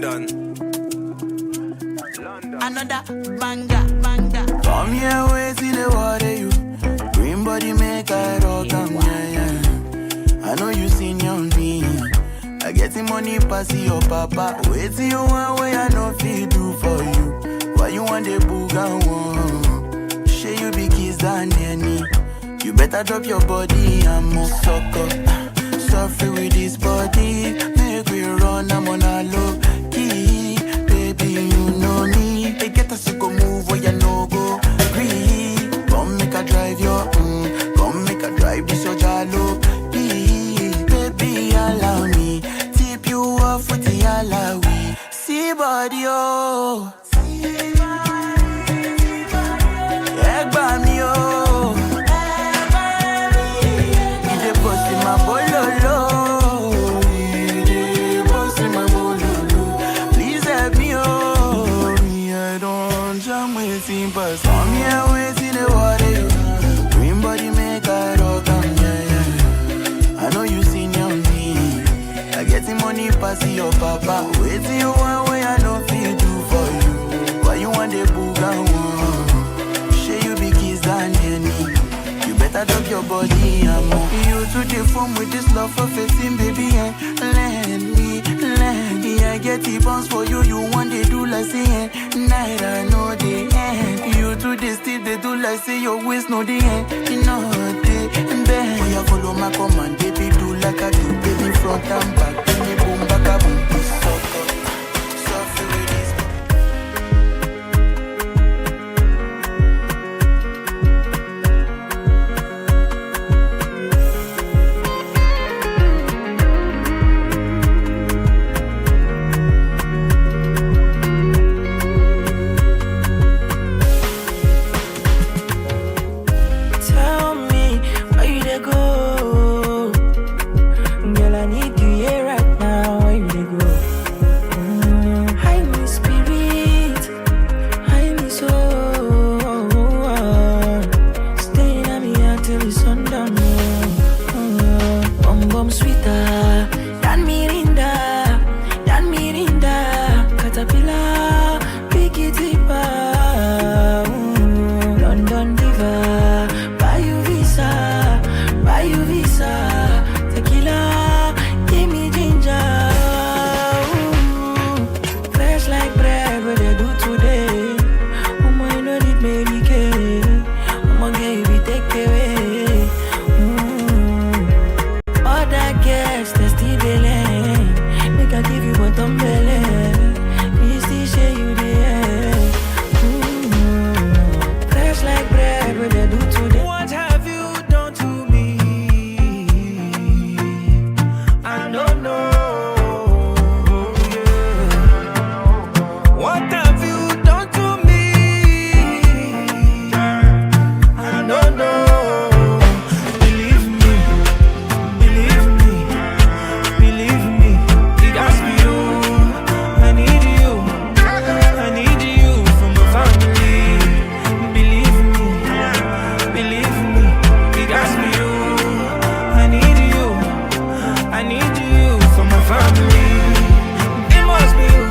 S: London.
T: Another banger. Come here, wait till the water you. Green body make I rock am, yeah. I know you seen on me. I get the money pass your papa. Wait till you want way I know feel do for you. Why you want the booga one? Share you be kiss than any. You better drop your body and more sucker. Suffer with this body. Make we run, I'm on a low key. Baby, you know me. They get us to go move where you no go. Agree. Come make a drive your come make a drive this your jalo. Baby, allow me. Tip you off with the alawi. See body, oh. Egg by me, oh. You dey bust in my bololo. You dey bust in my bololo. Please help me, oh. Me, I don't jam waiting, but come here, waiting the water. Green body make I rock am, yeah. I know you seen on me. I get the money pass your papa. Wait till you want way I know feel do for you. Why you want the booga one? Share you be kiss than any. You better drop your body and more. You to the phone with this love for facing, baby, and let me. I get the bounce for you. You want they do like say night I know the end. You to the still they do like say your waist know the end. You know the bend. When you follow my command, baby do like I do, baby front and back. Baby boom back a boom. Suffer with this.
U: Tell me where you dey go, girl. I need you here right now. Where you dey go? Hide me spirit, hide me soul. Staying at me until the sundown. Bum bum sweeter than Mirinda, caterpillar, pick it deeper. London diva, buy you visa, tequila, give me ginger. Fresh like bread, what they do today. Mama, you know need Mary Mama, girl, you be take away. All that gas, they still dey lane. Make I give you bottom belly. Me still share you the air. Fresh like bread, what they do today. What have you done to me? I don't know. Yeah. What have you done to me? I don't know. Believe me. It has to be you. I need you for my family. Believe me. It has to be you. I need you for my family. It must be you.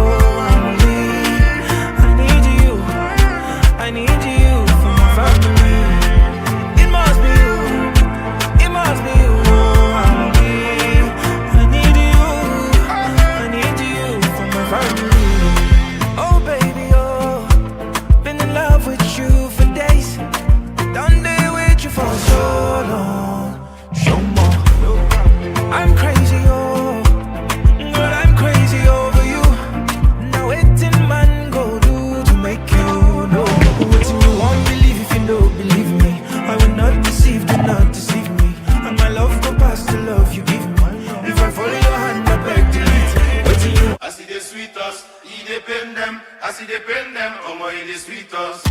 U: Oh, I need you for my family. It must be you. Oh, I need you for my family. Oh baby, oh, been in love with you for days. Done day with you for so long. Show more. I'm crazy, oh, girl, I'm crazy over you. Now waiting man go do to make you know. Waiting you won't believe if you don't believe me. I will not deceive, do not deceive me. And my love go past the love you give me. If I follow your hand, I beg delete. Waiting you.
V: I see the sweet us, he depend them. I see the pen them, he the sweet us.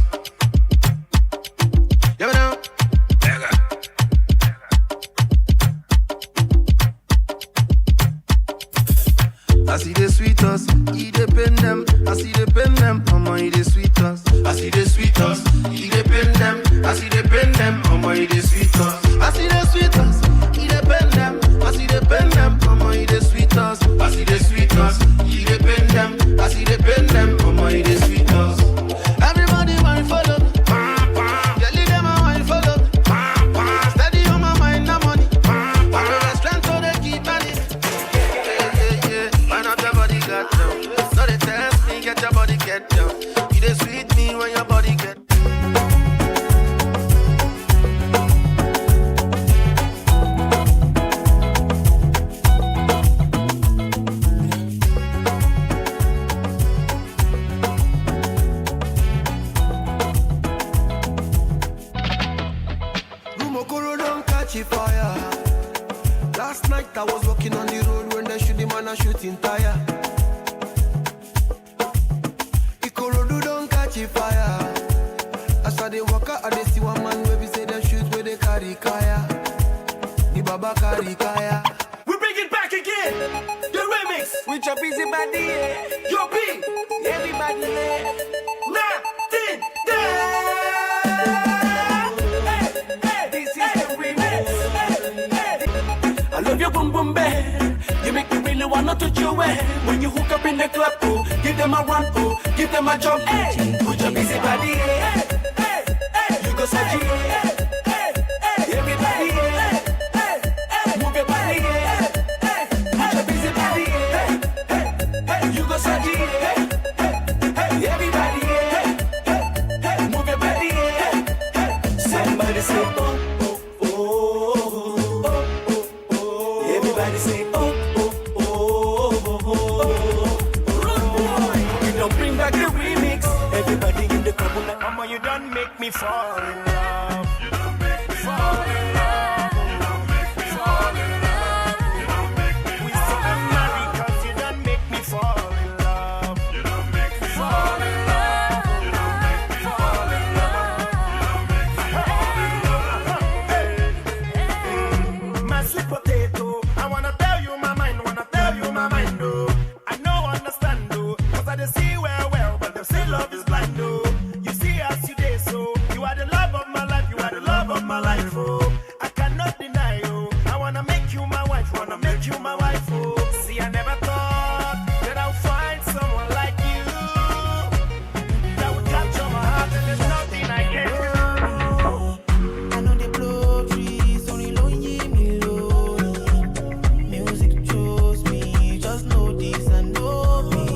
T: Yeah, now.
V: I see the sweet us, he depend them. I see the pen them, he the sweet us. I see the sweet us, he depend them. I see the pen them, he the sweet us. I see the sweet us, he depend them. I see the pen them, he the sweet us. I see the get down. You dey sweet me when your body get.
U: Rumokoro don't catch a fire. Last night I was walking on the road when they shoot the man a shooting tire. Ikorodu don't catch a fire. As I dey walk out, I dey see one man where we say they shoot where they carry kaya. The baba carry kaya.
T: We bring it back again. The remix with your busy body, your beat. Everybody there. Nothing there. This is the remix. I love your boom boom bang. You make me really wanna touch your way. When you hook up in the club, oh, give them a run, oh, give them a jump. Put your busy body, you go Saji. Everybody, move your body, put your busy body, you go Saji. Everybody, move your body. Somebody say oh oh oh oh oh oh. Everybody say oh oh oh oh oh. You don't bring back the remix. Everybody in the club, like, mama, you done make me fall in love.